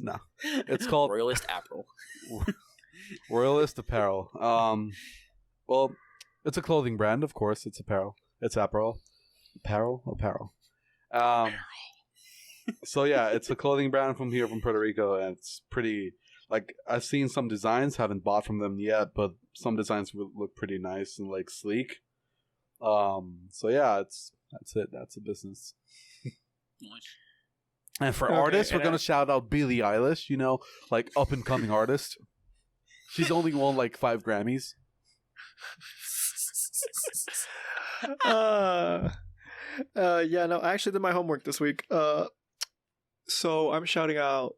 No. It's called Royalist Apparel. Royalist Apparel. Well, it's a clothing brand, of course. It's apparel. It's Apparel. Apparel. So yeah, it's a clothing brand from Puerto Rico, and it's pretty... Like, I've seen some designs, haven't bought from them yet, but some designs look pretty nice and, like, sleek. So, yeah, that's it. That's a business. And for artists, we're going to shout out Billie Eilish, like, up-and-coming artist. She's only won, like, 5 Grammys. Yeah, no, I actually did my homework this week. So I'm shouting out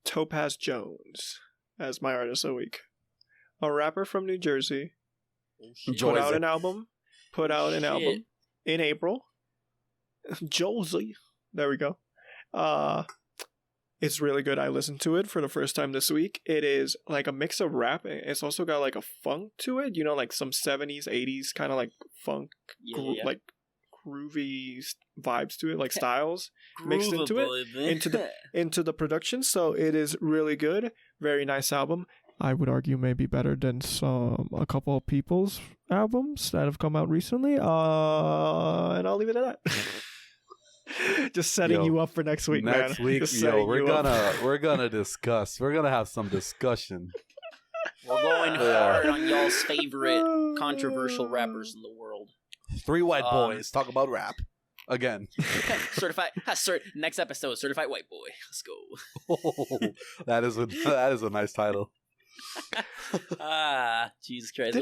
Topaz Jones as my artist of the week. A rapper from New Jersey. Put out an album in April. Josie. There we go. It's really good. I listened to it for the first time this week. It is like a mix of rap. It's also got like a funk to it, you know, like some 70s, 80s kind of like funk, like groovy vibes to it, like styles mixed into it, into the production. So it is really good. Very nice album. I would argue maybe better than a couple of people's albums that have come out recently. And I'll leave it at that. Just setting you up for next week, man. Next week, we're gonna discuss. We're gonna have some discussion. We're going hard on y'all's favorite controversial rappers in the world. 3 white boys talk about rap again. Certified. Next episode, certified white boy. Let's go. That is a nice title. Jesus Christ!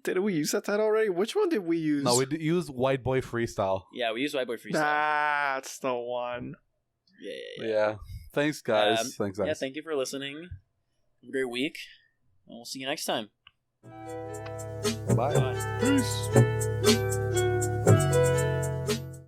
Didn't we use that title already? Which one did we use? No, we used White Boy Freestyle. Yeah, we used White Boy Freestyle. That's the one. Yeah. Thanks, guys. Thanks, guys. Yeah, thank you for listening. Have a great week. And we'll see you next time. Bye. Peace.